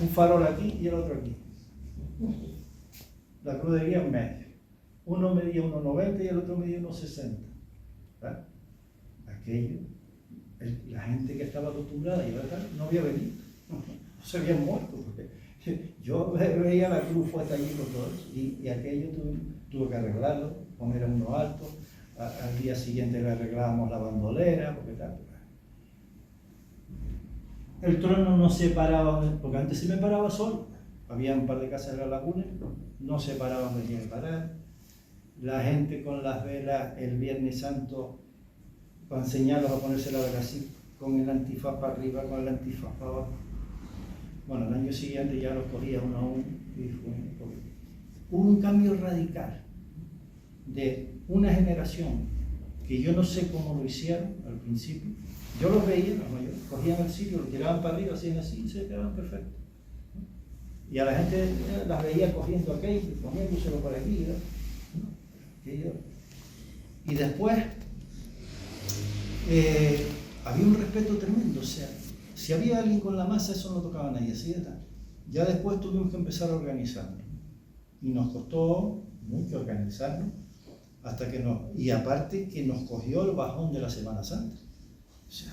Un farol aquí y el otro aquí. La cruz de guía en medio. Uno medía 1,90 y el otro medía 1,60. ¿Verdad? Aquello, la gente que estaba acostumbrada a llevar no había venido, no se habían muerto, porque yo veía la cruz puesta allí con todo eso, y aquello tuve que arreglarlo, poner a uno alto. Al día siguiente le arreglábamos la bandolera, porque tal. El trono no se paraba, porque antes se me paraba solo. Había un par de casas de la laguna, no se paraban donde tenía que parar. La gente con las velas el Viernes Santo, para enseñarlos a ponerse la vela así, con el antifaz para arriba, con el antifaz para abajo. Bueno, el año siguiente ya los cogía uno a uno, y hubo un cambio radical de una generación que yo no sé cómo lo hicieron al principio. Yo los veía, los mayores, cogían el sitio, lo tiraban para arriba, hacían así y se quedaban perfectos. Y a la gente las veía cogiendo aquello, poniéndoselo por aquí, ¿no? Y después había un respeto tremendo, o sea, si había alguien con la masa, eso no tocaba a nadie, así de tal. Ya después tuvimos que empezar a organizarnos. Y nos costó mucho organizarnos, hasta que y aparte que nos cogió el bajón de la Semana Santa. O sea,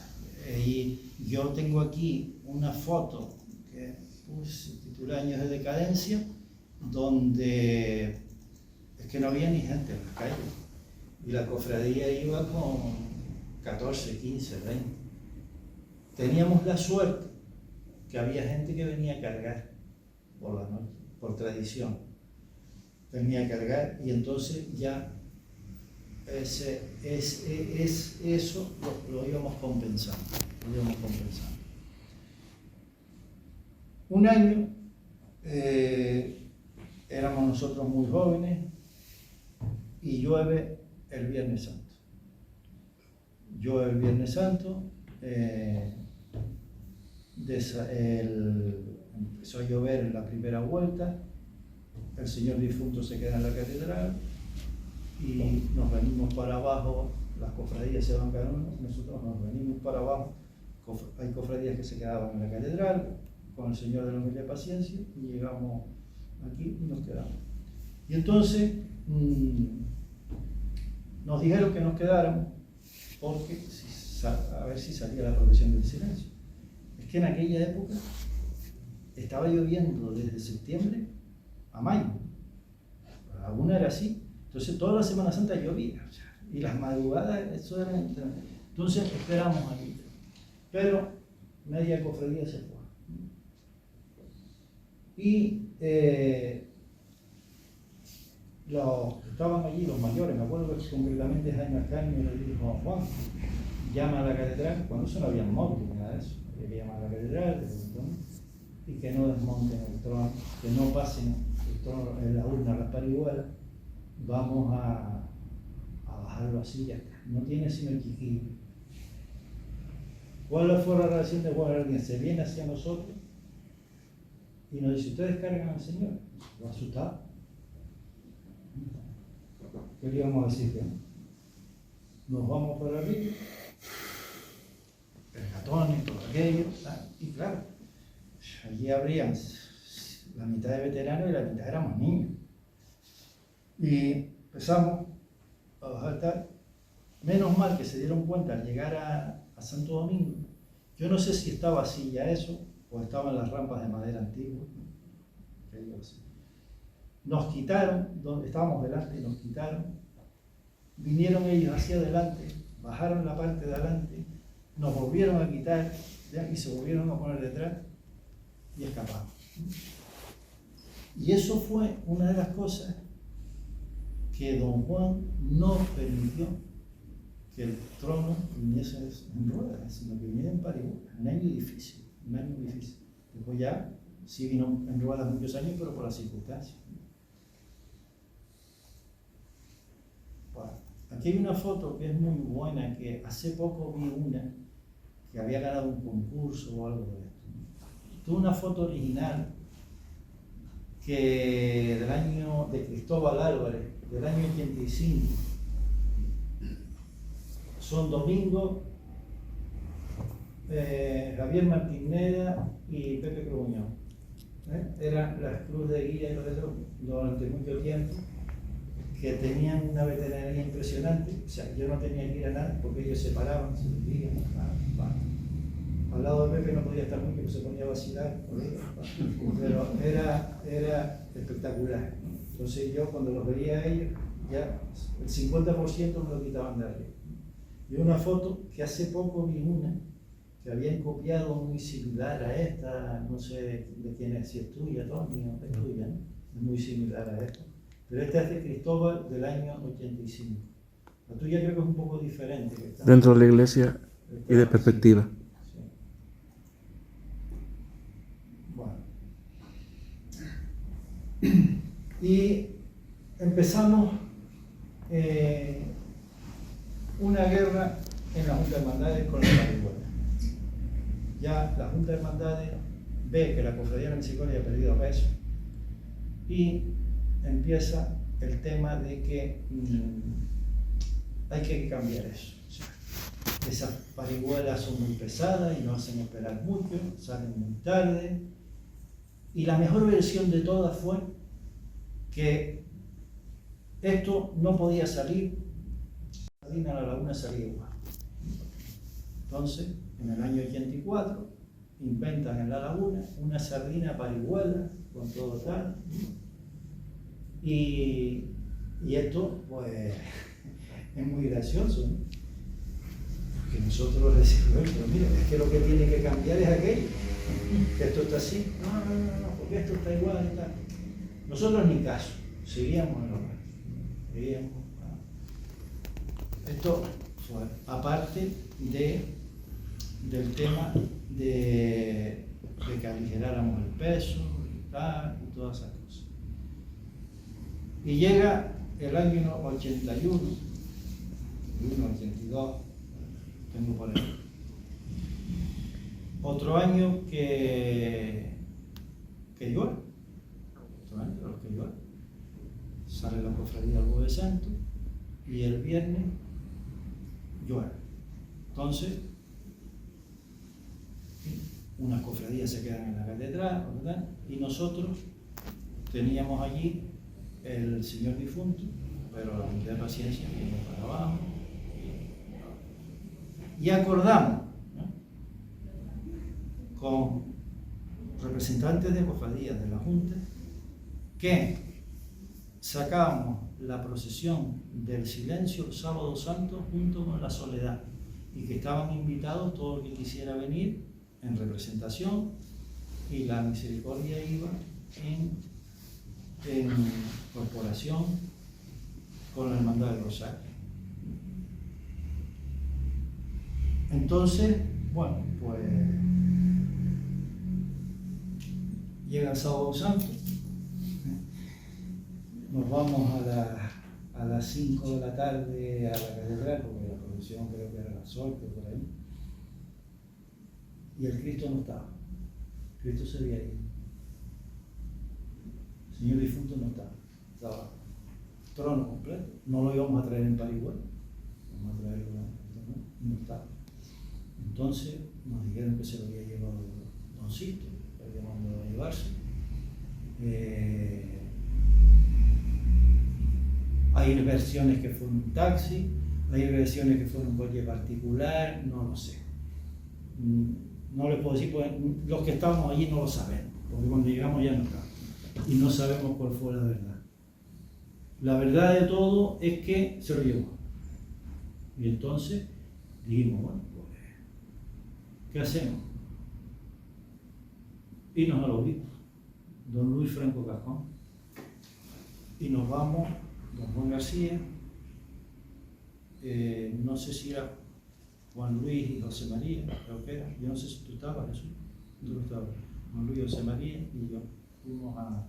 y yo tengo aquí una foto que se titula Años de Decadencia, donde es que no había ni gente en las calles. Y la cofradía iba con 14, 15, 20. Teníamos la suerte que había gente que venía a cargar por la noche, por tradición. Venía a cargar y entonces ya eso lo íbamos compensando. Un año éramos nosotros muy jóvenes y llueve el Viernes Santo. Empezó a llover en la primera vuelta, el Señor Difunto se queda en la catedral y nos venimos para abajo, las cofradías se van cada uno, nosotros nos venimos para abajo, hay cofradías que se quedaban en la catedral con el Señor de la Humilde Paciencia y llegamos aquí y nos quedamos. Y entonces nos dijeron que nos quedáramos porque a ver si salía la procesión del silencio. Es que en aquella época estaba lloviendo desde septiembre a mayo. Alguna era así. Entonces toda la Semana Santa llovía. Y las madrugadas, eso era... Entonces esperamos aquí. Pero media cofradía se fue. Y los que estaban allí, los mayores, me acuerdo que concretamente Jaime Arcaño le dijo a Juan, llama a la catedral, cuando eso no había móvil, nada de eso, había que llamar a la catedral, y que no desmonten el trono, que no pasen el trono en la urna a las parihuelas, vamos a bajarlo así ya está. No tiene sino chiquillo. ¿Cuál fue la reacción de Juan? Alguien se viene hacia nosotros y nos dice, ustedes cargan al Señor. Lo asustaba. ¿Qué le íbamos a decir? Nos vamos por arriba, percatones, todo aquello, y claro, allí habrían la mitad de veteranos y la mitad éramos niños. Y empezamos a bajar tal. Menos mal que se dieron cuenta al llegar a Santo Domingo. Yo no sé si estaba así ya eso, o estaban las rampas de madera antiguas. Nos quitaron, donde estábamos delante, nos quitaron. Vinieron ellos hacia adelante, bajaron la parte de adelante, nos volvieron a quitar, ¿ya? Y se volvieron a poner detrás y escapamos. Y eso fue una de las cosas que don Juan no permitió, que el trono viniese en ruedas, sino que viniera en parihuela. Un año difícil, un año difícil. Después ya sí vino en ruedas muchos años, pero por las circunstancias. Bueno, aquí hay una foto que es muy buena, que hace poco vi una que había ganado un concurso o algo de esto. Tuve una foto original que del año de Cristóbal Álvarez, del año 85. Son Domingo, Javier Martinera y Pepe Crobuñón. Eran las cruz de guía y todo eso durante mucho tiempo, que tenían una veteranía impresionante. O sea, yo no tenía que ir a nada porque ellos se paraban, se vendían, al lado de Pepe no podía estar mucho, se ponía a vacilar, pero era espectacular. Entonces yo cuando los veía a ellos, ya el 50% me lo quitaban de arriba. Y una foto que hace poco vi una, que habían copiado muy similar a esta, no sé de quién es, si es tuya, Tony, o es tuya, ¿no? Es muy similar a esta. Pero esta es de Cristóbal del año 85. La tuya creo que es un poco diferente. Que dentro de la iglesia y de perspectiva. Sí. Bueno. Y empezamos una guerra en la Junta de Hermandades con la parihuela. Ya la Junta de Hermandades ve que la Cofradía de la Misericordia ha perdido peso y empieza el tema de que hay que cambiar eso. O sea, esas parihuelas son muy pesadas y nos hacen esperar mucho, salen muy tarde. Y la mejor versión de todas fue que esto no podía salir, a la laguna salía igual. Entonces, en el año 84, inventan en la laguna una sardina parihuela con todo tal. Y esto, pues, es muy gracioso, ¿no? Porque nosotros decimos, pero mira, es que lo que tiene que cambiar es aquello, que esto está así. No, porque esto está igual y tal. Nosotros ni caso, seguíamos en lo mismo. Seguíamos. Esto fue aparte del tema de que aligeráramos el peso y tal, y todas esas cosas. Y llega el año 81, 82, tengo por ahí. Otro año que llueve, otro año de los que llueve. Sale la cofradía del Jueves Santo y el viernes llueve. Entonces, unas cofradías se quedan en la catedral, ¿verdad? Y nosotros teníamos allí el Señor difunto, pero la unidad de paciencia viene para abajo. Y acordamos, ¿no?, con representantes de cofradías de la Junta que sacábamos la procesión del silencio el sábado santo junto con la soledad y que estaban invitados todo el que quisiera venir en representación y la misericordia iba en corporación con la Hermandad del Rosario. Entonces, bueno, pues llega el sábado santo, nos vamos a las 5 de la tarde a la catedral, porque la procesión creo que era a las 8 por ahí, y el Cristo no estaba, Cristo se había ido, el Señor difunto no estaba trono completo, no lo íbamos a traer en Paraguay, vamos a traerlo, no estaba. Entonces nos dijeron que se lo había llevado Don Sisto, que había mandado a llevarse. Hay versiones que fue un taxi, hay versiones que fue un coche particular, no lo sé. No les puedo decir, pues, los que estábamos allí no lo sabemos, porque cuando llegamos ya no estábamos. Y no sabemos cuál fue la verdad. La verdad de todo es que se lo llevó. Y entonces dijimos, bueno, pues, ¿qué hacemos? Irnos a los obispos, don Luis Franco Cascón, y nos vamos, don Juan García, no sé si era Juan Luis y José María, creo que era, yo no sé si tú estabas, Jesús, tú no estabas, Juan Luis, José María y yo fuimos a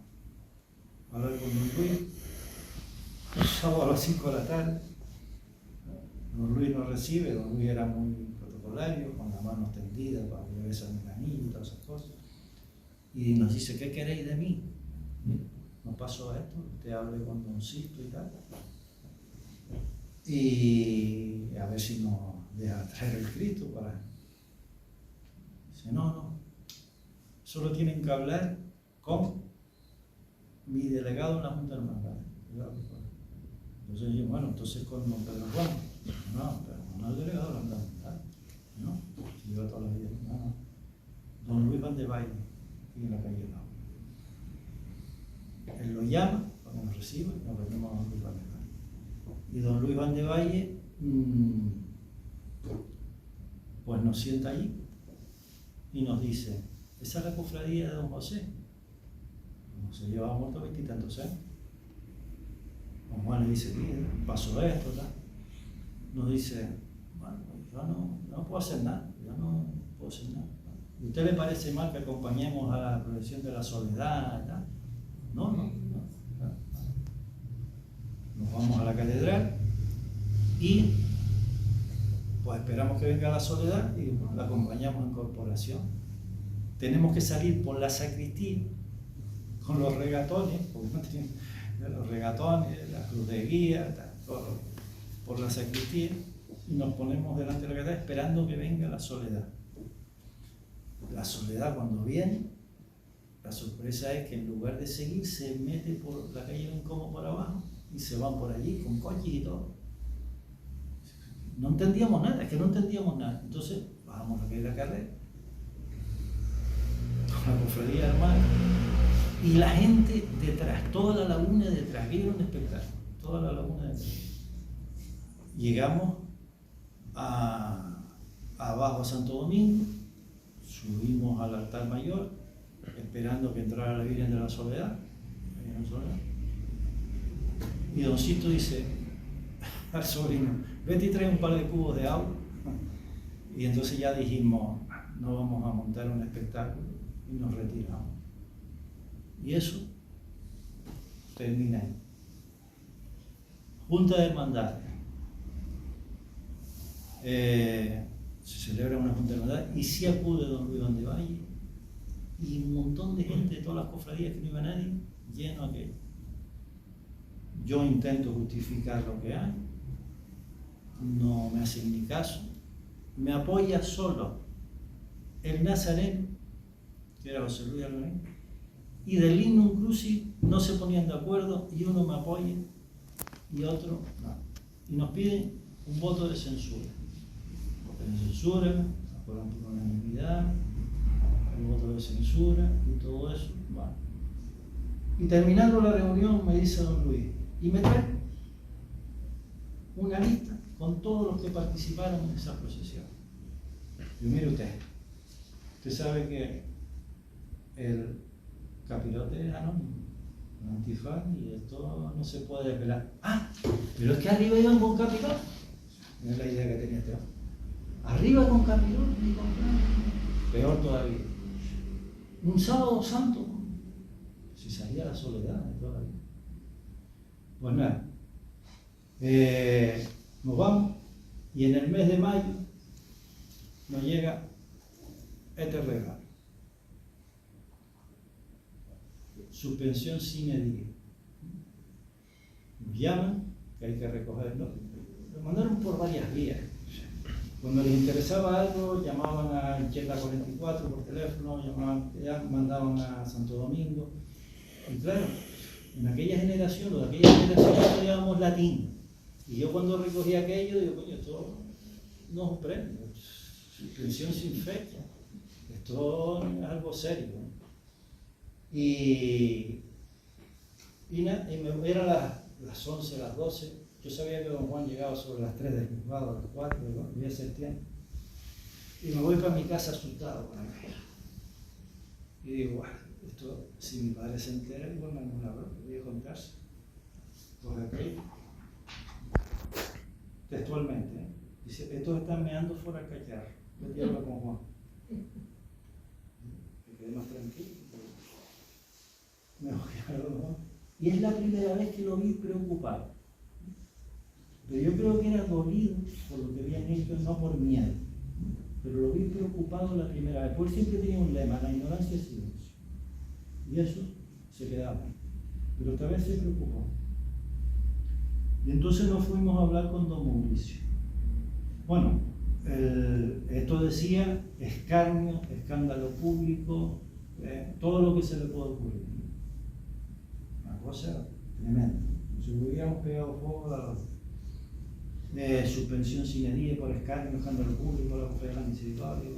hablar con don Luis, el sábado a las 5 de la tarde. Don Luis nos recibe, don Luis era muy protocolario, con las manos tendidas para que besan el anillo y todas esas cosas. Y nos dice, ¿qué queréis de mí? Nos pasó esto, usted hable con don Sisto y tal. Y a ver si nos deja traer el Cristo para... Dice, no, solo tienen que hablar con mi delegado en la Junta de Hermandades. Entonces yo, bueno, entonces con don Pedro Juan. No, pero no el delegado de la Junta de Hermandades. No, si lleva toda la vida. No. Don Luis Van de Valle, aquí en la calle al lado. Él lo llama para que nos reciba y nos reunimos a don Luis Van de Valle. Y don Luis Van de Valle, pues nos sienta allí y nos dice, esa es la cofradía de don José. Don José llevaba muerto 20 y tantos años. Don Juan le dice, pasó esto, tal. Nos dice, bueno, yo no puedo hacer nada, ¿A usted le parece mal que acompañemos a la procesión de la soledad? ¿Tal? No. Nos vamos a la catedral y pues esperamos que venga la soledad y la acompañamos en corporación. Tenemos que salir por la sacristía con los regatones, porque no tienen los regatones, la cruz de guía, todo, por la sacristía, y nos ponemos delante de la catedral esperando que venga la soledad. La soledad cuando viene, la sorpresa es que en lugar de seguir se mete por la calle Bencomo por abajo y se van por allí con coches y todo. No entendíamos nada, es que no entendíamos nada. Entonces bajamos la calle de la carrera con la cofradía hermana y la gente detrás, toda la laguna detrás, que era un espectáculo, toda la laguna detrás. Llegamos abajo a Santo Domingo, subimos al altar mayor, esperando que entrara la Virgen de la Soledad. Y don Sisto dice al sobrino, vete y trae un par de cubos de agua. Y entonces ya dijimos, no vamos a montar un espectáculo, y nos retiramos. Y eso termina ahí. Junta de Hermandades. Se celebra una Junta de Hermandades y sí acude don Luis Van de Valle y un montón de gente de todas las cofradías que no iba nadie, lleno aquello. Yo intento justificar lo que hay, no me hacen ni caso, me apoya solo el nazareno, que era José Luis Alvarez, y del Lignum Crucis no se ponían de acuerdo y uno me apoya y otro no. Y nos piden un voto de censura. De censura, acuerdan por unanimidad, el voto de censura y todo eso. Bueno. Y terminando la reunión me dice don Luis, y me trae una lista con todos los que participaron en esa procesión. Y mire usted sabe que el capirote es anónimo, un antifaz, y esto no se puede desvelar. Ah, pero es que arriba iban con capirote. No es la idea que tenía este hombre. Arriba con Capilón y con Franco. Peor todavía. Un sábado santo, si salía la soledad todavía. Pues nada, nos vamos y en el mes de mayo nos llega este regalo. Suspensión sine die. Nos llaman, que hay que recogerlo. Lo mandaron por varias vías. Cuando les interesaba algo, llamaban a Cheta 44 por teléfono, mandaban a Santo Domingo. Y claro, en aquella generación, o de aquella generación, estudiábamos latín. Y yo cuando recogí aquello, digo, coño, esto no es un premio, suspensión sin fecha. Esto es algo serio, ¿no? Y eran las 11, las 12. Yo sabía que don Juan llegaba sobre las 3 del juzgado, a las 4, voy a hacer tiempo. Y me voy para mi casa asustado con aquello. Y digo, bueno, esto, si mi padre se entera, igual me alguna broma, voy a contarse. Pues aquello, textualmente, ¿eh? Dice, estos están meando fuera del cacharro. Vete a hablar con Juan. Me quedé más tranquilo. Me voy a hablar con Juan. Y es la primera vez que lo vi preocupado. Pero yo creo que era dolido por lo que habían hecho, no por miedo. Pero lo vi preocupado la primera vez. Porque siempre tenía un lema, la ignorancia es silencio. Y eso se quedaba. Pero esta vez se preocupó. Y entonces nos fuimos a hablar con don Mauricio. Bueno, esto decía escarnio, escándalo público, todo lo que se le puede ocurrir. Una cosa tremenda. Si hubiéramos pegado fuego a la suspensión sine die por escarnio, escándalo público, la Cofradía de la Misericordia.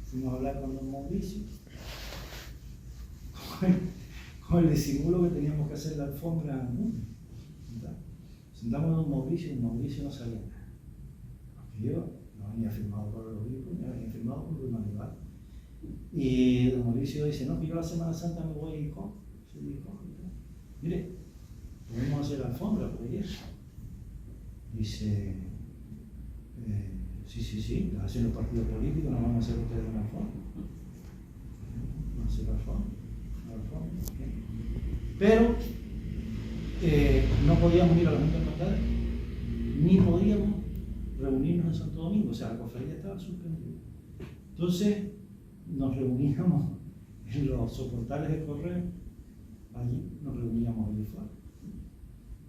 Fuimos a hablar con don Mauricio. Con el disimulo que teníamos que hacer la alfombra al mundo. Sentamos a don Mauricio y don Mauricio no sabía nada. Porque yo no venía firmado por el obispo, ni venía firmado por el Manuel. Y don Mauricio dice, no, que yo la Semana Santa me voy a ir con. Mire, podemos hacer la alfombra, por eso. Dice, sí, la hacen los partidos políticos, no van a hacer ustedes una alfombra. No hacer la alfombra. Pero no podíamos ir a la Junta de Hermandades, ni podíamos reunirnos en Santo Domingo, o sea, la cofradía estaba suspendida. Entonces nos reuníamos en los soportales de correo, allí nos reuníamos allí fuera,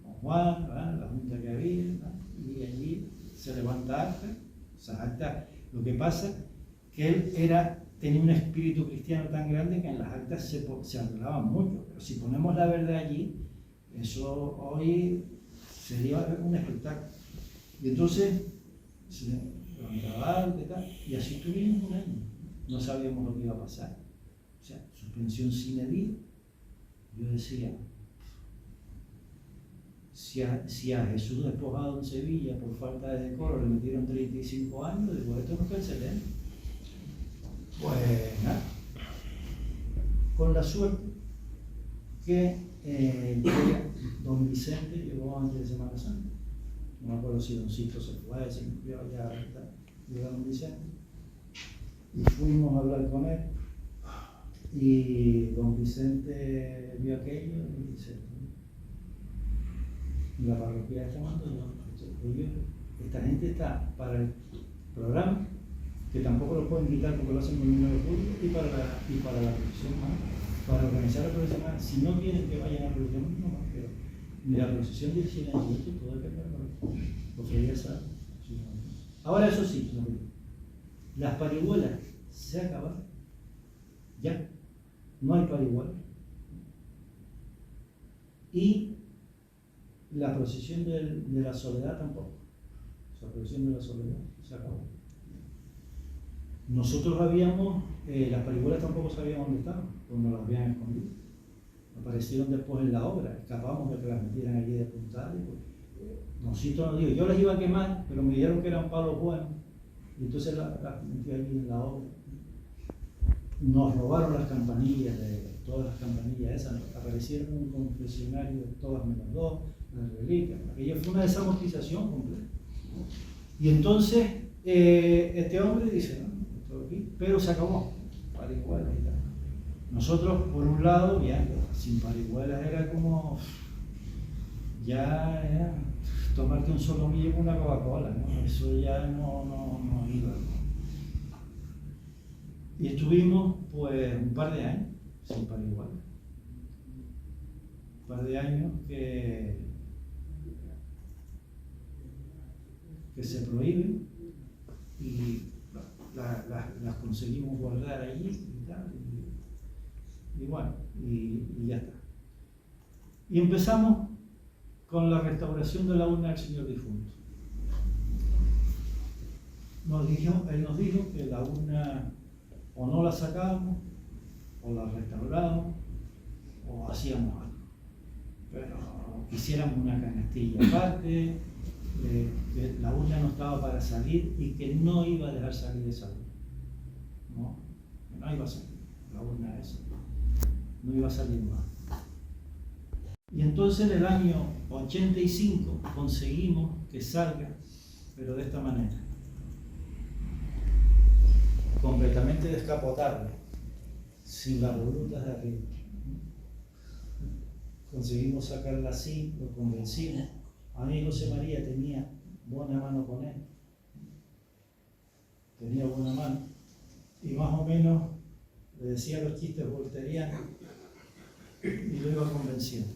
con Juan, la junta que había, y allí se levanta acta, o sea, acta. Lo que pasa que él tenía un espíritu cristiano tan grande que en las actas se arreglaban mucho, pero si ponemos la verdad allí, eso hoy sería un espectáculo. Y entonces se levantaba algo y tal, y así tuvimos un año. No sabíamos lo que iba a pasar. O sea, suspensión sine die. Yo decía, si a Jesús despojado en Sevilla por falta de decoro le metieron 35 años, digo, esto no es excelente. Pues nada, con la suerte que don Vicente llegó antes de Semana Santa. No me acuerdo si don Cito se fue, si ya llegó don Vicente. Y fuimos a hablar con él. Y don Vicente vio aquello y dice, la parroquia está mandando, esta gente está para el programa, que tampoco lo pueden quitar porque lo hacen con el 1 de julio, y para la procesión, para organizar la procesión. Si no quieren que vayan a la procesión, no más, pero ni la procesión del silencio, todo depende de la procesión, porque ya saben. Ahora eso sí, las parihuelas se acabaron, ya, no hay parihuelas. Y la procesión de la soledad tampoco. La procesión de la soledad se acabó. Nosotros las parihuelas tampoco sabíamos dónde estaban, porque nos las habían escondido. Aparecieron después en la obra, escapamos de que las metieran allí de puntada. Nosotros no digo, yo las iba a quemar, pero me dijeron que eran palos buenos, y entonces las metí allí en la obra. Nos robaron las campanillas, todas las campanillas esas, aparecieron en un confesionario de todas menos dos, las reliquias. Aquella fue una desamortización completa. Y entonces Este hombre dice, no, esto aquí, pero se acabó, parihuelas y tal. Nosotros, por un lado, bien, sin parihuelas era como, ya era tomarte un solomillo con una Coca-Cola, ¿no? Eso ya no iba, ¿no? Y estuvimos, pues, un par de años sin parihuelas. Un par de años que se prohíben y las conseguimos guardar allí y tal, y bueno, y ya está. Y empezamos con la restauración de la urna del Señor difunto. Él nos dijo que la urna o no la sacábamos, o la restaurábamos, o hacíamos algo. Pero quisiéramos una canastilla aparte, que la urna no estaba para salir y que no iba a dejar salir esa urna. No, que no iba a salir la urna esa. No iba a salir más. Y entonces en el año 85 conseguimos que salga, pero de esta manera. Completamente descapotable, sin las volutas de arriba. Conseguimos sacarla así, lo convencimos. A mí José María tenía buena mano con él. Tenía buena mano. Y más o menos le decía los chistes volterianos y lo iba convenciendo.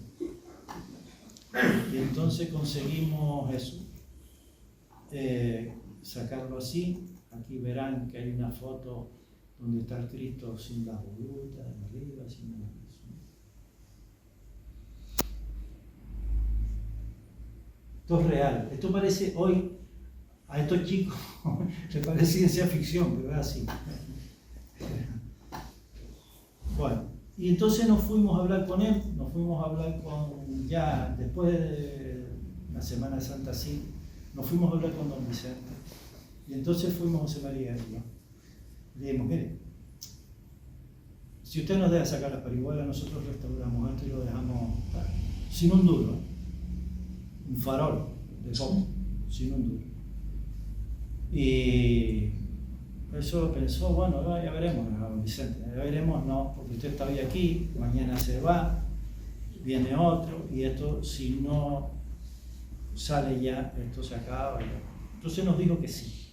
Y entonces conseguimos eso, sacarlo así. Aquí verán que hay una foto donde está el Cristo sin las volutas de arriba, sin nada de eso. Esto es real. Esto parece hoy, a estos chicos, les parece ciencia ficción, pero es así. Bueno, y entonces nos fuimos a hablar con él, ya después de la Semana Santa, sí, nos fuimos a hablar con don Vicente. Y entonces fuimos José María y yo. Le dijimos, mire, si usted nos deja sacar las parihuelas, nosotros restauramos esto y lo dejamos sin un duro, un farol de poco, sin un duro. Y eso pensó, bueno, ya veremos, don Vicente, ya veremos, no, porque usted está hoy aquí, mañana se va, viene otro, y esto, si no sale ya, esto se acaba. Entonces nos dijo que sí,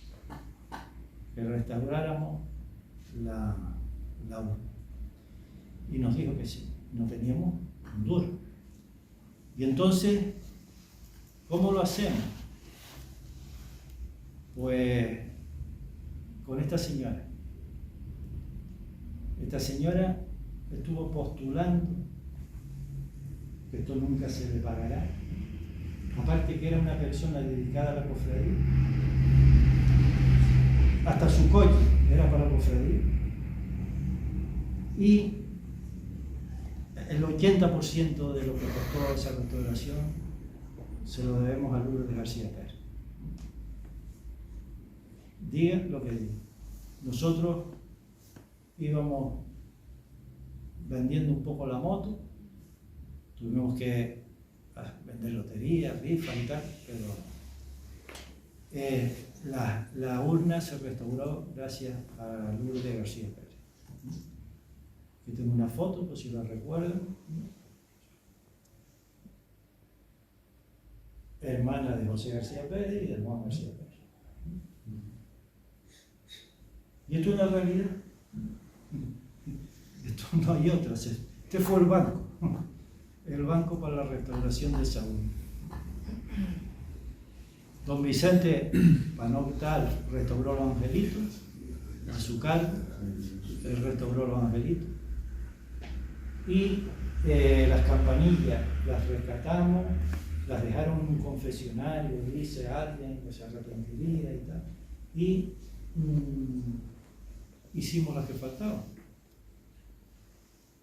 que restauráramos la urna. Y nos dijo que sí, no teníamos un duro. Y entonces, ¿cómo lo hacemos? Pues con esta señora. Esta señora estuvo postulando que esto nunca se le pagará. Aparte que era una persona dedicada a la cofradía. Hasta su coche era para la cofradía. Y el 80% de lo que costó esa restauración se lo debemos a Lourdes García Pérez. Diga lo que diga. Nosotros íbamos vendiendo un poco la moto, tuvimos que vender loterías, rifas y tal, pero la urna se restauró gracias a Lourdes García Pérez. Aquí tengo una foto, por si la recuerdan. Hermana de José García Pérez y de Juan García Pérez. Y esto es una realidad. Esto no hay otra. Este fue el banco para la restauración de esa urna. Don Vicente, para no tal, restauró los angelitos a su cargo. Él restauró los angelitos. Y las campanillas las rescatamos, las dejaron en un confesionario, dice alguien que se arrepentiría y tal. Y hicimos las que faltaban.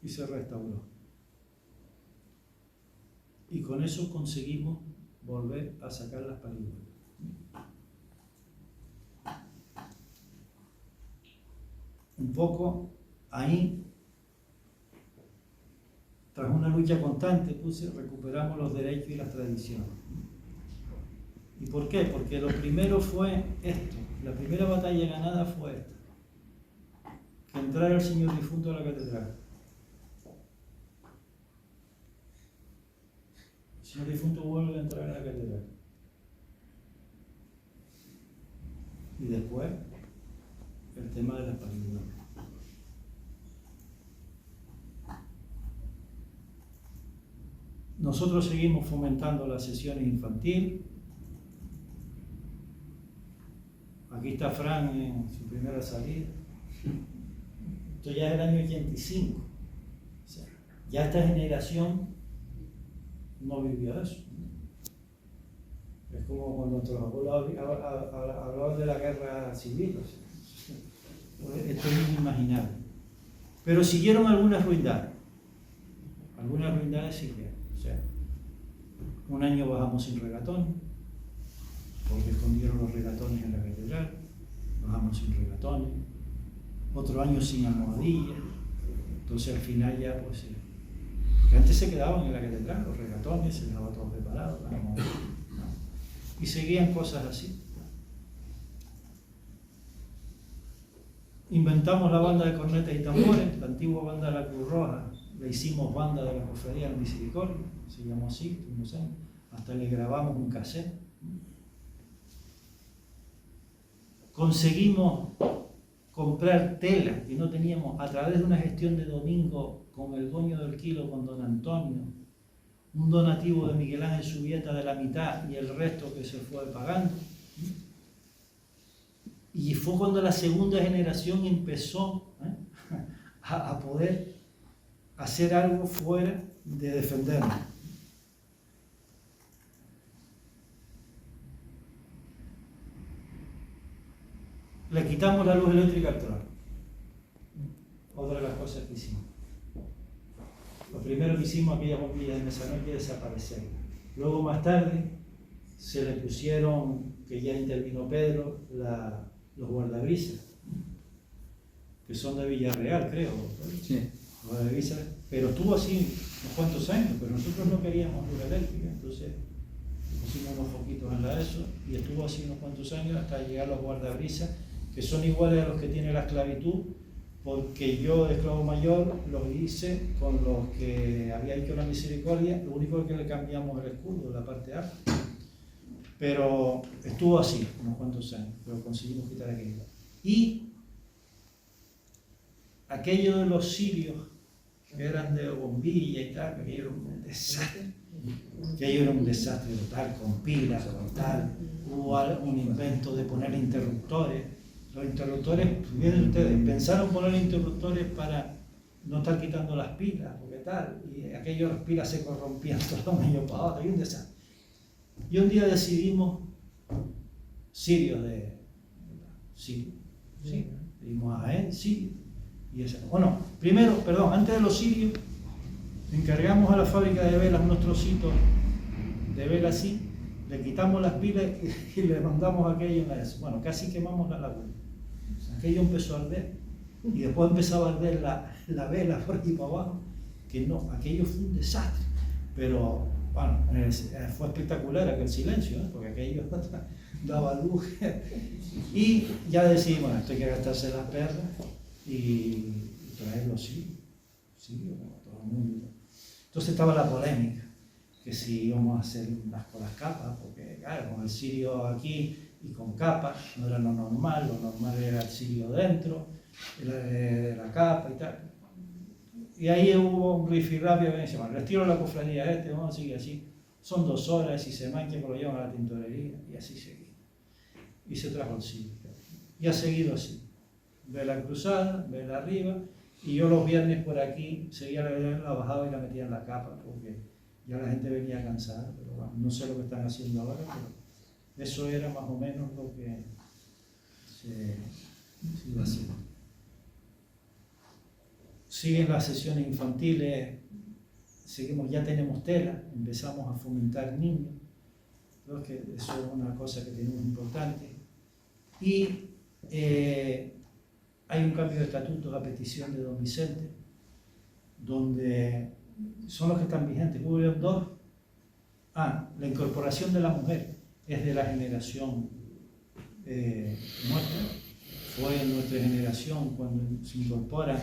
Y se restauró. Y con eso conseguimos volver a sacar las parihuelas. Un poco ahí, tras una lucha constante, recuperamos los derechos y las tradiciones. ¿Y por qué? Porque lo primero fue esto, la primera batalla ganada fue esta, que entrara el señor difunto a la catedral. El señor difunto vuelve a entrar a la catedral. Y después, el tema de la pandemia. Nosotros seguimos fomentando las sesiones infantiles. Aquí está Fran en su primera salida. Esto ya es el año 85. O sea, ya esta generación no vivió eso. Es como cuando nuestros abuelos hablaban de la guerra civil. O sea, esto es inimaginable. Pero siguieron algunas ruindades. Algunas ruindades siguieron. O sea, un año bajamos sin regatones, porque escondieron los regatones en la catedral, bajamos sin regatones. Otro año sin almohadilla. Entonces al final ya pues que antes se quedaban en la catedral los regatones, se dejaba todo preparado, las almohadillas, ¿no? Y seguían cosas así. Inventamos la banda de cornetas y tambores, la antigua banda de la Cruz Roja, le hicimos banda de la Cofradía de Misericordia, se llamó así, unos años, hasta le grabamos un cassette. Conseguimos comprar tela que no teníamos a través de una gestión de Domingo con el dueño del kilo, con don Antonio, un donativo de Miguel Ángel Subieta de la mitad y el resto que se fue pagando. Y fue cuando la segunda generación empezó a poder hacer algo fuera de defendernos. Le quitamos la luz eléctrica al trono. Otra de las cosas que hicimos. Lo primero que hicimos, aquellas bombillas de medianoche, desaparecerlas. Luego más tarde se le pusieron, que ya intervino Pedro, los guardabrisas, que son de Villarreal, creo. Sí. Guardabrisas, pero estuvo así unos cuantos años, pero nosotros no queríamos luz eléctrica, entonces pusimos unos foquitos en la ESO y estuvo así unos cuantos años hasta llegar los guardabrisas, que son iguales a los que tiene la esclavitud, porque yo de esclavo mayor los hice con los que había hecho la misericordia, lo único que le cambiamos el escudo, la parte alta. Pero estuvo así unos cuantos años, pero conseguimos quitar aquello. Y aquello de los cirios, que eran de bombilla y tal, que aquello era un desastre. Aquello era un desastre total, con pilas, con tal. Hubo un invento de poner interruptores. Los interruptores, miren ustedes, pensaron poner interruptores para no estar quitando las pilas, porque tal, y aquellas pilas se corrompían todo un año para otro, y un desastre. Y un día decidimos sirios de Sirio. Sí, pedimos a él, Sirio. Y esa, bueno, primero, perdón, antes de los sirios, encargamos a la fábrica de velas unos trocitos de vela así, le quitamos las pilas y le mandamos aquello en la ESO. Bueno, casi quemamos la laguna. Aquello empezó a arder y después empezaba a arder la vela por aquí para abajo, que no, aquello fue un desastre. Pero bueno, fue espectacular aquel silencio, ¿eh? Porque aquello daba luz. Y ya decidimos, bueno, esto hay que gastarse las perlas y traerlo sí, como todo el mundo. Entonces estaba la polémica, que si íbamos a hacer con las capas, porque claro, con el cirio aquí y con capas no era lo normal era el cirio dentro, la capa y tal. Y ahí hubo un rifirrafio que dice, bueno, les tiro la cofradía a vamos a seguir así. Son 2 horas y se mancha, pues lo llevan a la tintorería y así seguimos. Y se trajo el cirio. Y ha seguido así. Vela cruzada, vela arriba, y yo los viernes por aquí seguía la bajaba y la metía en la capa, porque ya la gente venía cansada, pero bueno, no sé lo que están haciendo ahora, pero eso era más o menos lo que se iba a hacer. Siguen las sesiones infantiles, ya tenemos tela, empezamos a fomentar niños, creo que eso es una cosa que tenemos importante. Y hay un cambio de estatutos a petición de don Vicente, donde son los que están vigentes. Hubo 2. La incorporación de la mujer. es de la generación nuestra, fue nuestra generación cuando se incorpora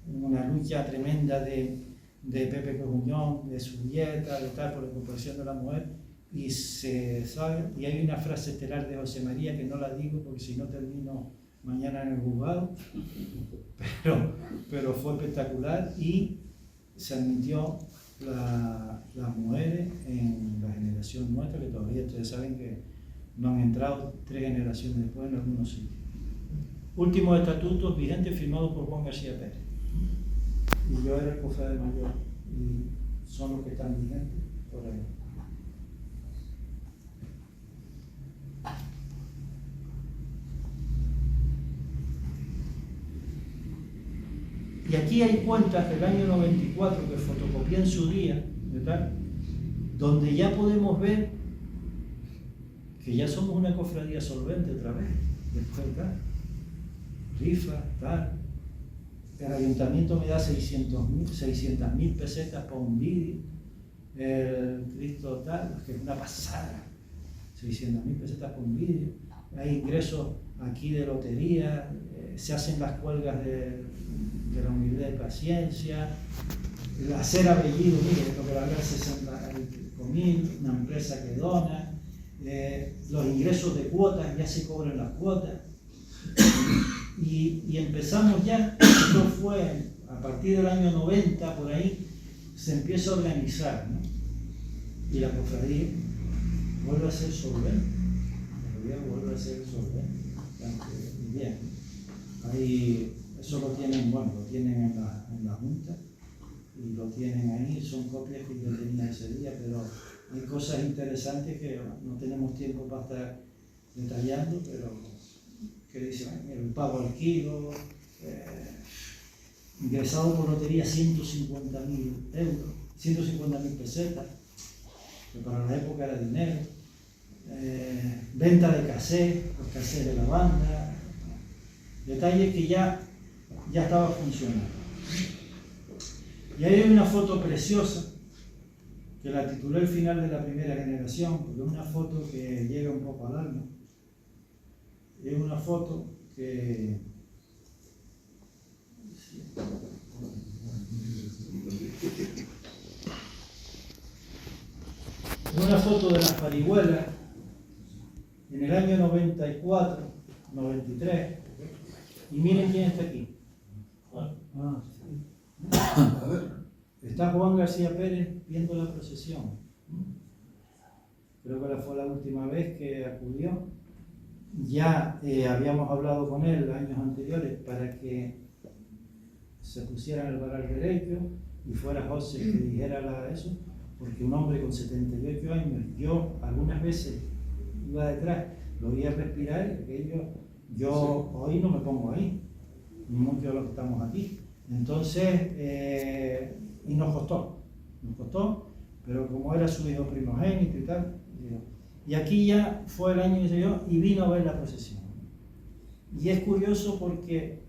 una lucha tremenda de Pepe Coruñón, de Subieta, de tal, por la incorporación de la mujer, y se sabe, y hay una frase estelar de José María que no la digo porque si no termino mañana en el juzgado, pero fue espectacular y se admitió las mujeres en la generación nuestra, que todavía ustedes saben que no han entrado 3 generaciones después en algunos sitios. Últimos estatutos vigentes firmados por Juan García Pérez. Y yo era el cofrade mayor y son los que están vigentes por ahí. Y aquí hay cuentas del año 94 que fotocopié en su día, ¿verdad? Donde ya podemos ver que ya somos una cofradía solvente otra vez, después de tal. Rifa, tal. El ayuntamiento me da 600.000 pesetas para un vídeo. El Cristo tal, que es una pasada. 600.000 pesetas para un vídeo. Hay ingresos aquí de lotería, se hacen las cuelgas de la humildad y paciencia, el hacer apellido, mire, lo que va a haber 65.000, una empresa que dona, los ingresos de cuotas, ya se cobran las cuotas. Y empezamos ya, esto fue a partir del año 90, por ahí, se empieza a organizar, ¿no? Y la cofradía vuelve a ser solvente, vuelve a ser solvente, bien. Ahí, eso lo tienen, bueno, lo tienen en la Junta y lo tienen ahí, son copias que yo tenía ese día, pero hay cosas interesantes que no tenemos tiempo para estar detallando, pero que dicen, el pago al kilo, ingresado por lotería 150.000 euros, 150.000 pesetas, que para la época era dinero, venta de cassette, los cassettes de la banda, detalles que ya estaba funcionando. Y ahí hay una foto preciosa que la titulé El final de la primera generación, porque es una foto que llega un poco al alma. Es una foto que es una foto de las parihuelas en el año 94, 93, y miren quién está aquí. Está Juan García Pérez viendo la procesión. Creo que fue la última vez que acudió. Ya habíamos hablado con él años anteriores para que se pusiera en el varal derecho y fuera José que dijera eso, porque un hombre con 78 años, yo algunas veces iba detrás, lo oía respirar, yo hoy no me pongo ahí, ni muchos de los que estamos aquí. Entonces, y nos costó, pero como era su hijo primogénito y tal, y aquí ya fue el año que se dio y vino a ver la procesión. Y es curioso porque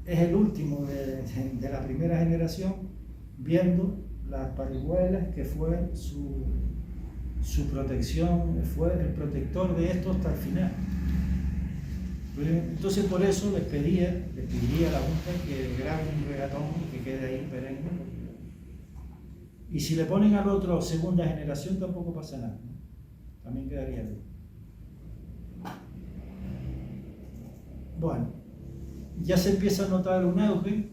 es el último de la primera generación viendo las parihuelas, que fue su protección, fue el protector de esto hasta el final. Entonces por eso les pediría a la Junta que grabe un regatón y que quede ahí perenne. Y si le ponen al otro segunda generación tampoco pasa nada, ¿no? También quedaría bien. Bueno, ya se empieza a notar un auge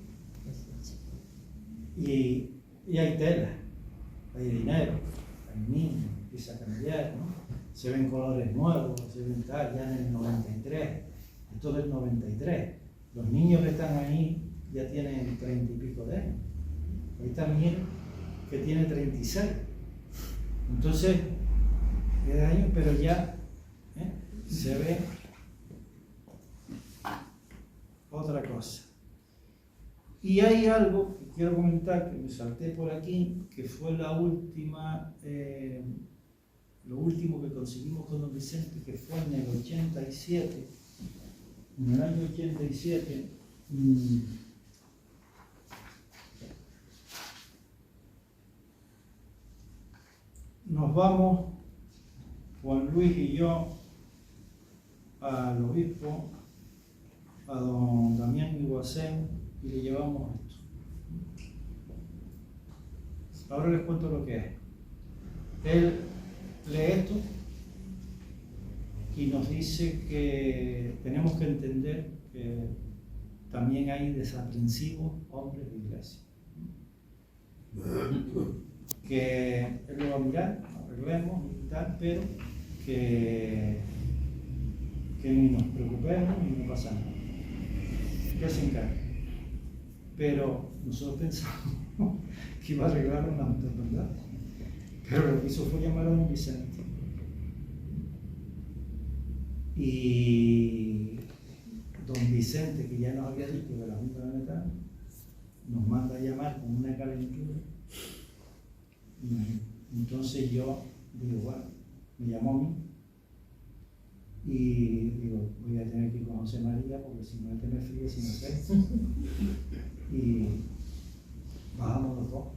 y hay tela, hay dinero, hay niños, empieza a cambiar, ¿no? Se ven colores nuevos, se ven tal, ya en el 93, esto del 93, los niños que están ahí ya tienen 30 y pico de años. Ahí está mi hijo que tiene 36. Entonces, queda años, pero ya se ve otra cosa. Y hay algo que quiero comentar, que me salté por aquí, que fue la última, lo último que conseguimos con don Vicente, que fue en el 87. En el año 87, nos vamos Juan Luis y yo al obispo, a don Damián Iguacén, y le llevamos esto. Ahora les cuento lo que es. Él lee esto y nos dice que tenemos que entender que también hay desaprensivos hombres de iglesia. Que él lo va a mirar, arreglemos y tal, pero que ni nos preocupemos ni no pasa nada. Que se encarga. Pero nosotros pensamos que iba a arreglar una ¿verdad? Pero lo que hizo fue llamar a don Vicente. Y don Vicente, que ya nos había dicho de la Junta de Metano, nos manda a llamar con una calentura. Entonces yo digo, bueno, me llamó a mí y digo, voy a tener que ir con José María porque si no, me frío sin hacer. Y bajamos los dos.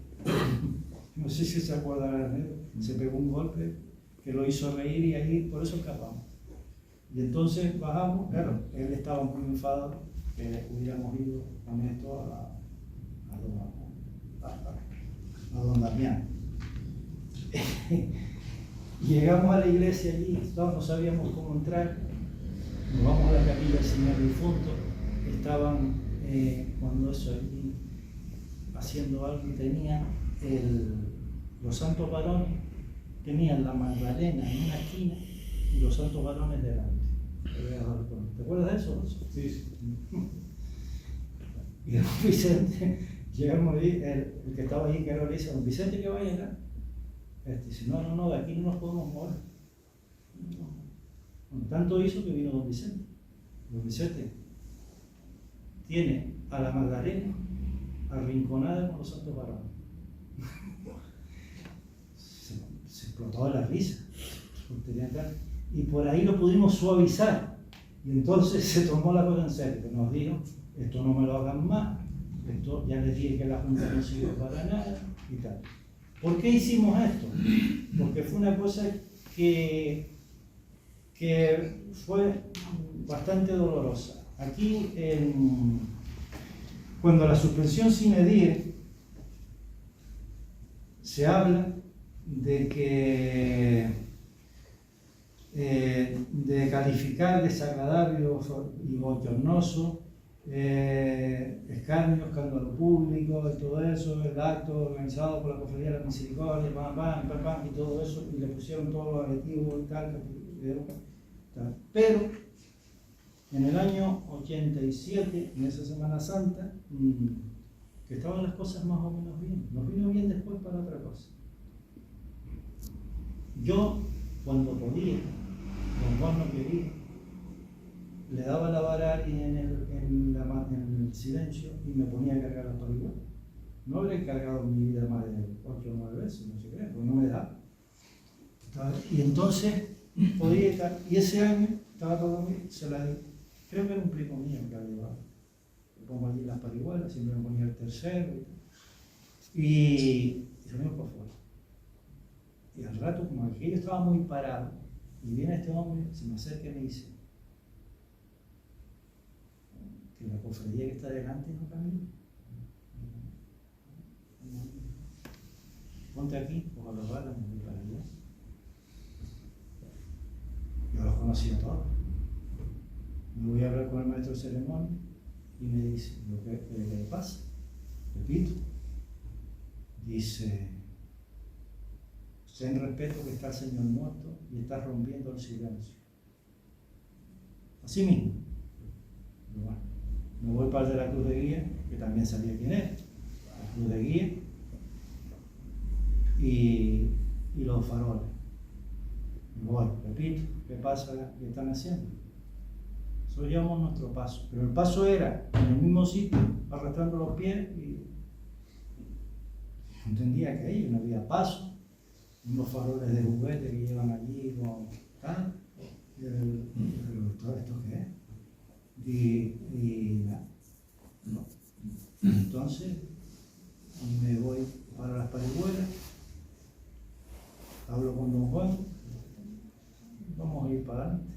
No sé si se acuerdan, se pegó un golpe que lo hizo reír y ahí por eso escapamos. Y entonces bajamos, claro, él estaba muy enfadado que hubiéramos ido con esto a don Damián. Llegamos a la iglesia allí, todos no sabíamos cómo entrar, nos vamos a la capilla del Señor Difunto, estaban cuando eso allí haciendo algo y tenían los santos varones, tenían la Magdalena en una esquina y los santos varones delante. ¿Te acuerdas de eso? Sí, sí. Y don Vicente, llegamos ahí, el que estaba ahí, que ahora le dice, don Vicente, que vaya acá. Dice, no, de aquí no nos podemos mover. Bueno, tanto hizo que vino don Vicente. Don Vicente tiene a la Magdalena arrinconada con los santos varones. Se explotó de la risa. Y por ahí lo pudimos suavizar. Y entonces se tomó la cosa en serio, que nos dijo, esto no me lo hagan más, esto ya les dije que la Junta no sirve para nada y tal. ¿Por qué hicimos esto? Porque fue una cosa que fue bastante dolorosa. Aquí, cuando la suspensión sine die, se habla de que de calificar desagradable y bochornoso, escarnio, escándalo público y todo eso, el acto organizado por la Cofradía de la Misericordia, pam, y todo eso, y le pusieron todos los adjetivos y tal. Pero en el año 87, en esa Semana Santa, que estaban las cosas más o menos bien, nos vino bien después para otra cosa. Yo, cuando podía, don Juan no quería, le daba la vara en el silencio y me ponía a cargar la pariguela. No habré cargado mi vida más de 8 o 9 veces, no sé qué, porque no me daba. Y entonces podía estar, y ese año estaba todo bien, se la di. Creo que era un primo mío que la llevaba. Le pongo allí las pariguelas, siempre me ponía el tercero y se me iba por fuera. Y al rato, como aquello estaba muy parado, y viene este hombre, se me acerca y me dice que la cofradía que está delante no camina. Ponte aquí, coja los balas, me voy para allá. Yo los conocía todos. Me voy a hablar con el maestro de ceremonia y me dice, lo que le pasa, repito, dice, ten respeto que está el Señor muerto y está rompiendo el silencio. Así mismo. Pero bueno, me voy para el de la cruz de guía, que también sabía quién era, la cruz de guía y los faroles. Y bueno, repito, ¿qué pasa? ¿Qué están haciendo? Eso llamamos nuestro paso. Pero el paso era en el mismo sitio, arrastrando los pies y entendía que ahí no había paso. Unos faroles de juguete que llevan allí con tal, todo esto que es. Y nada, no. Entonces me voy para las parihuelas, hablo con don Juan ir para adelante.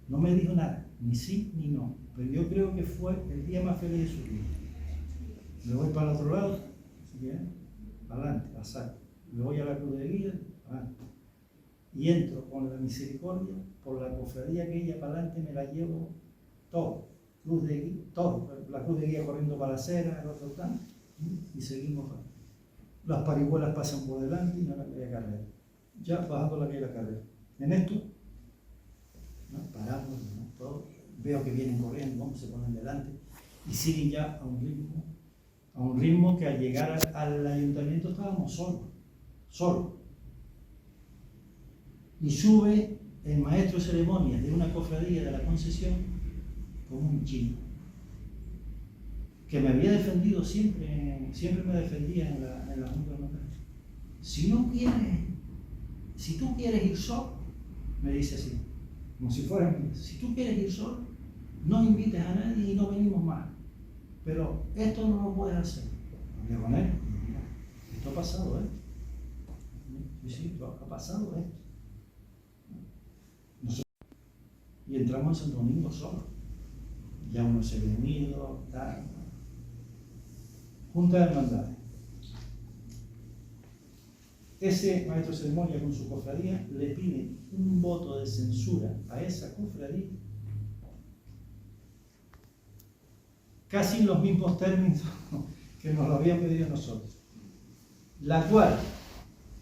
No me dijo nada, ni sí ni no, pero yo creo que fue el día más feliz de su vida. Me voy para el otro lado, si quieren, adelante, a saco. Me voy a la cruz de guía, adelante. Y entro con la misericordia, por la cofradía que ella para adelante me la llevo todo. Cruz de guía, todo. La cruz de guía corriendo para la acera, el otro plan, y seguimos. Las parihuelas pasan por delante y no la calle carrera. Ya bajando la calle la carrera. En esto, ¿no? Paramos, ¿no? Todo. Veo que vienen corriendo, ¿no? Se ponen delante y siguen ya a un ritmo que al llegar al ayuntamiento estábamos solos. Y sube el maestro de ceremonias de una cofradía de la Concesión como un chino, que me había defendido siempre me defendía en la Junta de Montaña. Si tú quieres ir solo, me dice así, como si fuera, si tú quieres ir solo, no invites a nadie y no venimos más. Pero esto no lo puedes hacer. Hablé con él, esto ha pasado, Sí, ha pasado esto. Y entramos en Santo Domingo solo. Ya uno se había unido, tal. Junta de Hermandades. Ese maestro de ceremonia con su cofradía le pide un voto de censura a esa cofradía, casi en los mismos términos que nos lo habían pedido nosotros. La cual,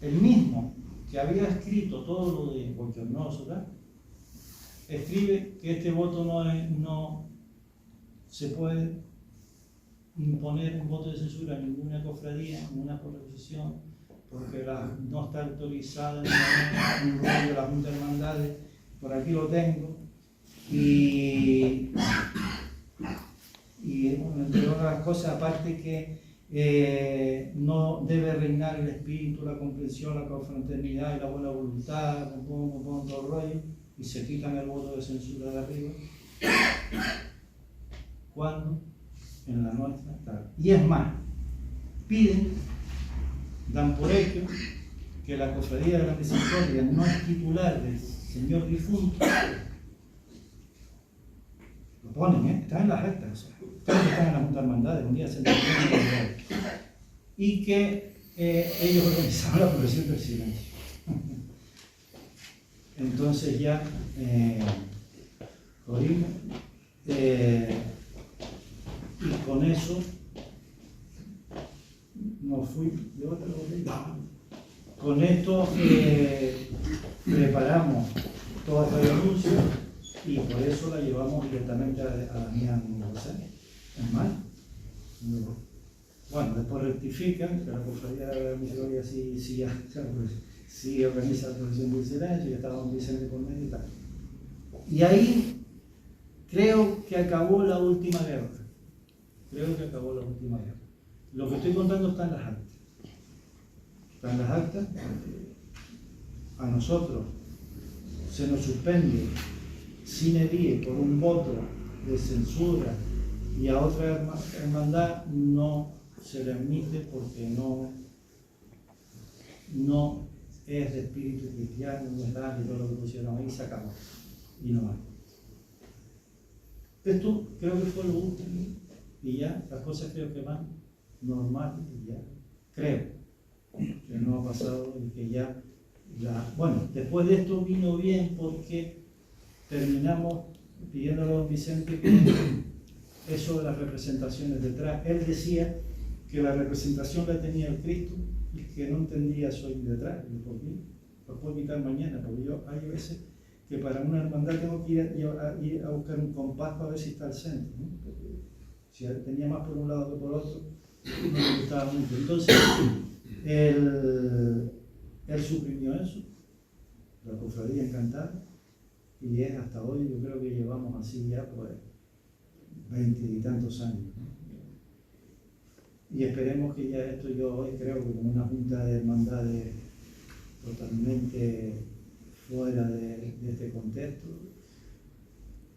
el mismo que había escrito todo lo de bochornoso, escribe que este voto no se puede imponer un voto de censura a ninguna cofradía, ninguna proposición, porque no está autorizada en un rollo de la Junta de Hermandades. Por aquí lo tengo. Y bueno, entre otras cosas, aparte que no debe reinar el espíritu, la comprensión, la confraternidad y la buena voluntad, con todo el rollo, y se quitan el voto de censura de arriba. ¿Cuándo? En la nuestra tal. Y es más, dan por hecho que la cofradía de la Misericordia no es titular del señor difunto. Lo ponen, está en las actas, están en la Junta de Hermandades, un día se entendieron, y que ellos organizaron la procesión del silencio. Entonces ya oímos, y con eso nos fui de otra botella. Con esto preparamos toda esta denuncia y por eso la llevamos directamente a la mía aniversario, en mayo. Bueno, después rectifican que la cofradía de la Misericordia sí organiza la procesión del silencio, y estaba un Vicente por medio y tal. Y ahí creo que acabó la última guerra. Lo que estoy contando está en las actas. A nosotros se nos suspende sine die por un voto de censura y a otra hermandad no se le admite porque no es de espíritu cristiano, no es nada, y todo lo que pusieron ahí se acabó. Y no hay. Esto creo que fue lo último. Y ya las cosas creo que van normales y ya creo que no ha pasado y que ya bueno, después de esto vino bien porque terminamos pidiéndole a don Vicente que eso de las representaciones detrás, él decía que la representación la tenía el Cristo y que no entendía eso ahí detrás. ¿Por qué? Lo puedo quitar mañana, porque yo hay veces que para una hermandad tengo que ir a buscar un compás para ver si está al centro, ¿no? Porque si tenía más por un lado que por otro, no me gustaba mucho. Entonces, él suprimió eso, la cofradía encantada, y es hasta hoy, yo creo que llevamos así ya pues 20 y tantos años, ¿no? Y esperemos que ya esto, yo hoy creo que con una junta de hermandades totalmente fuera de este contexto,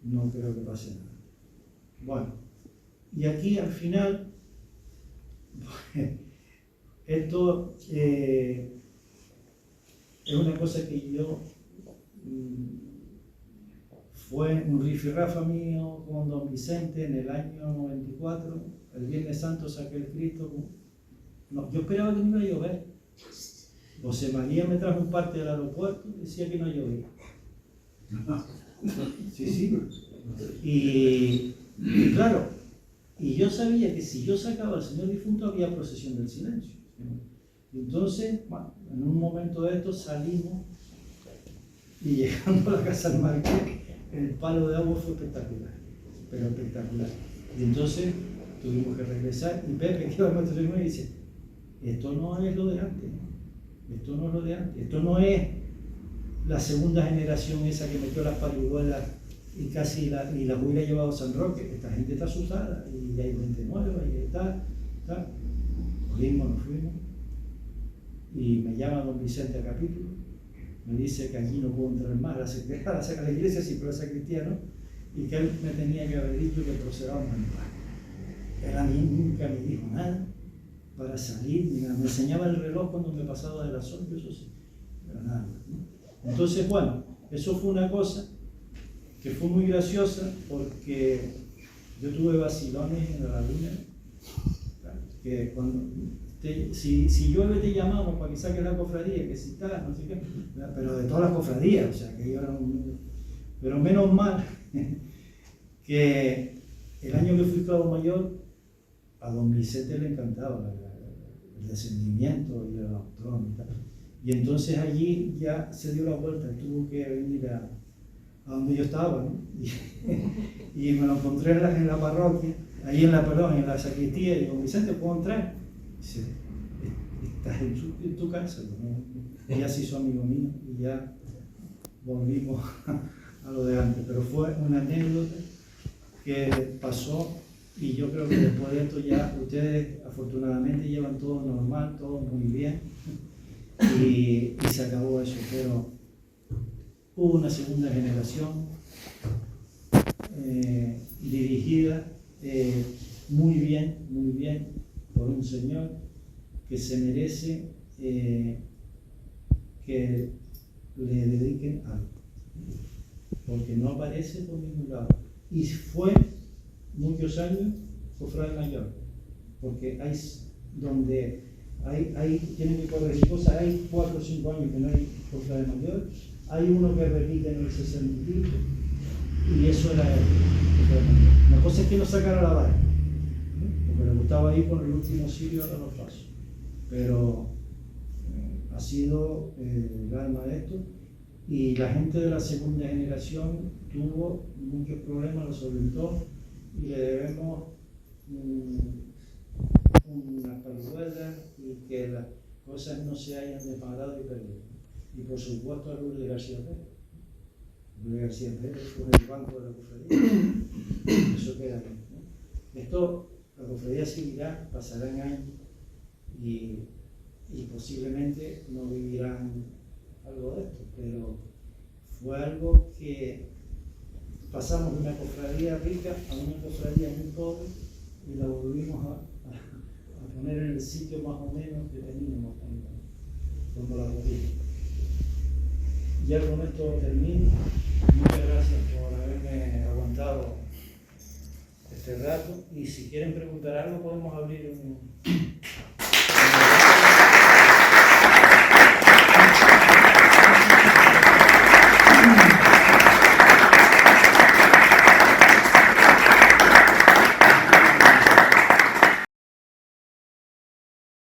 no creo que pase nada. Bueno, y aquí al final, esto es una cosa que yo fue un rifirrafa mío con don Vicente en el año 94, el Viernes Santo saqué el Cristo. No, yo esperaba que no iba a llover. José María me trajo un parte del aeropuerto y decía que no llovía. Sí, sí. Y claro, y yo sabía que si yo sacaba al Señor difunto había procesión del silencio. Entonces, bueno, en un momento de esto salimos y llegando a la casa del Marqués, el palo de agua fue espectacular, pero espectacular. Y entonces tuvimos que regresar y Pepe, que iba a nuestro y dice, esto no es lo de antes, ¿no? Esto no es lo de antes, esto no es la segunda generación esa que metió las parihuelas y casi la hubiera llevado a San Roque. Esta gente está asustada y hay gente nueva y tal. Nos fuimos y me llama don Vicente a capítulo, me dice que allí no puedo entrar más a la iglesia, sí, pero es cristiano, y que él me tenía que haber dicho que procedamos en paz. Él a mí nunca me dijo nada para salir, ni nada. Me enseñaba el reloj cuando me pasaba de las 8, eso sí, pero nada más, ¿no? Entonces, bueno, eso fue una cosa que fue muy graciosa porque yo tuve vacilones en la laguna, que cuando si llueve te llamamos para que saques la cofradía, que si está, no sé qué, pero de todas las cofradías, o sea, que yo era pero menos mal que el año que fui clavo mayor, a don Vicente le encantaba el descendimiento y el austrón y tal. Y entonces allí ya se dio la vuelta, tuvo que venir a donde yo estaba, ¿no? Y me lo encontré en la parroquia, ahí en la sacristía, y digo, Vicente, ¿puedo entrar? Dice, estás en tu casa, ¿no? Ella se hizo amigo mío y ya volvimos a lo de antes, pero fue una anécdota que pasó y yo creo que después de esto ya ustedes afortunadamente llevan todo normal, todo muy bien y se acabó eso, pero hubo una segunda generación dirigida muy bien por un señor que se merece que le dediquen algo, porque no aparece por ningún lado. Y fue muchos años cofrade mayor, porque hay donde tienen que corregir cosas, hay 4 o 5 años que no hay cofrade mayor, hay uno que repite en el 60 y eso era el cofrade mayor. La cosa es que no sacara la vara, porque le gustaba ir con el último sirio a los pasos, pero ha sido el alma de esto, y la gente de la segunda generación tuvo muchos problemas, lo solventó, y le debemos unas parihuelas y que las cosas no se hayan desmadrado y perdido. Y por supuesto a Lourdes García Pérez. Lourdes García Pérez fue el banco de la cofradía. Eso queda bien, ¿no? Esto, la cofradía seguirá, pasarán años y posiblemente no vivirán algo de esto, pero fue algo que pasamos de una cofradía rica a una cofradía muy pobre y la volvimos a poner en el sitio más o menos que teníamos cuando la cogimos. Ya con esto termino. Muchas gracias por haberme aguantado este rato y si quieren preguntar algo podemos abrir un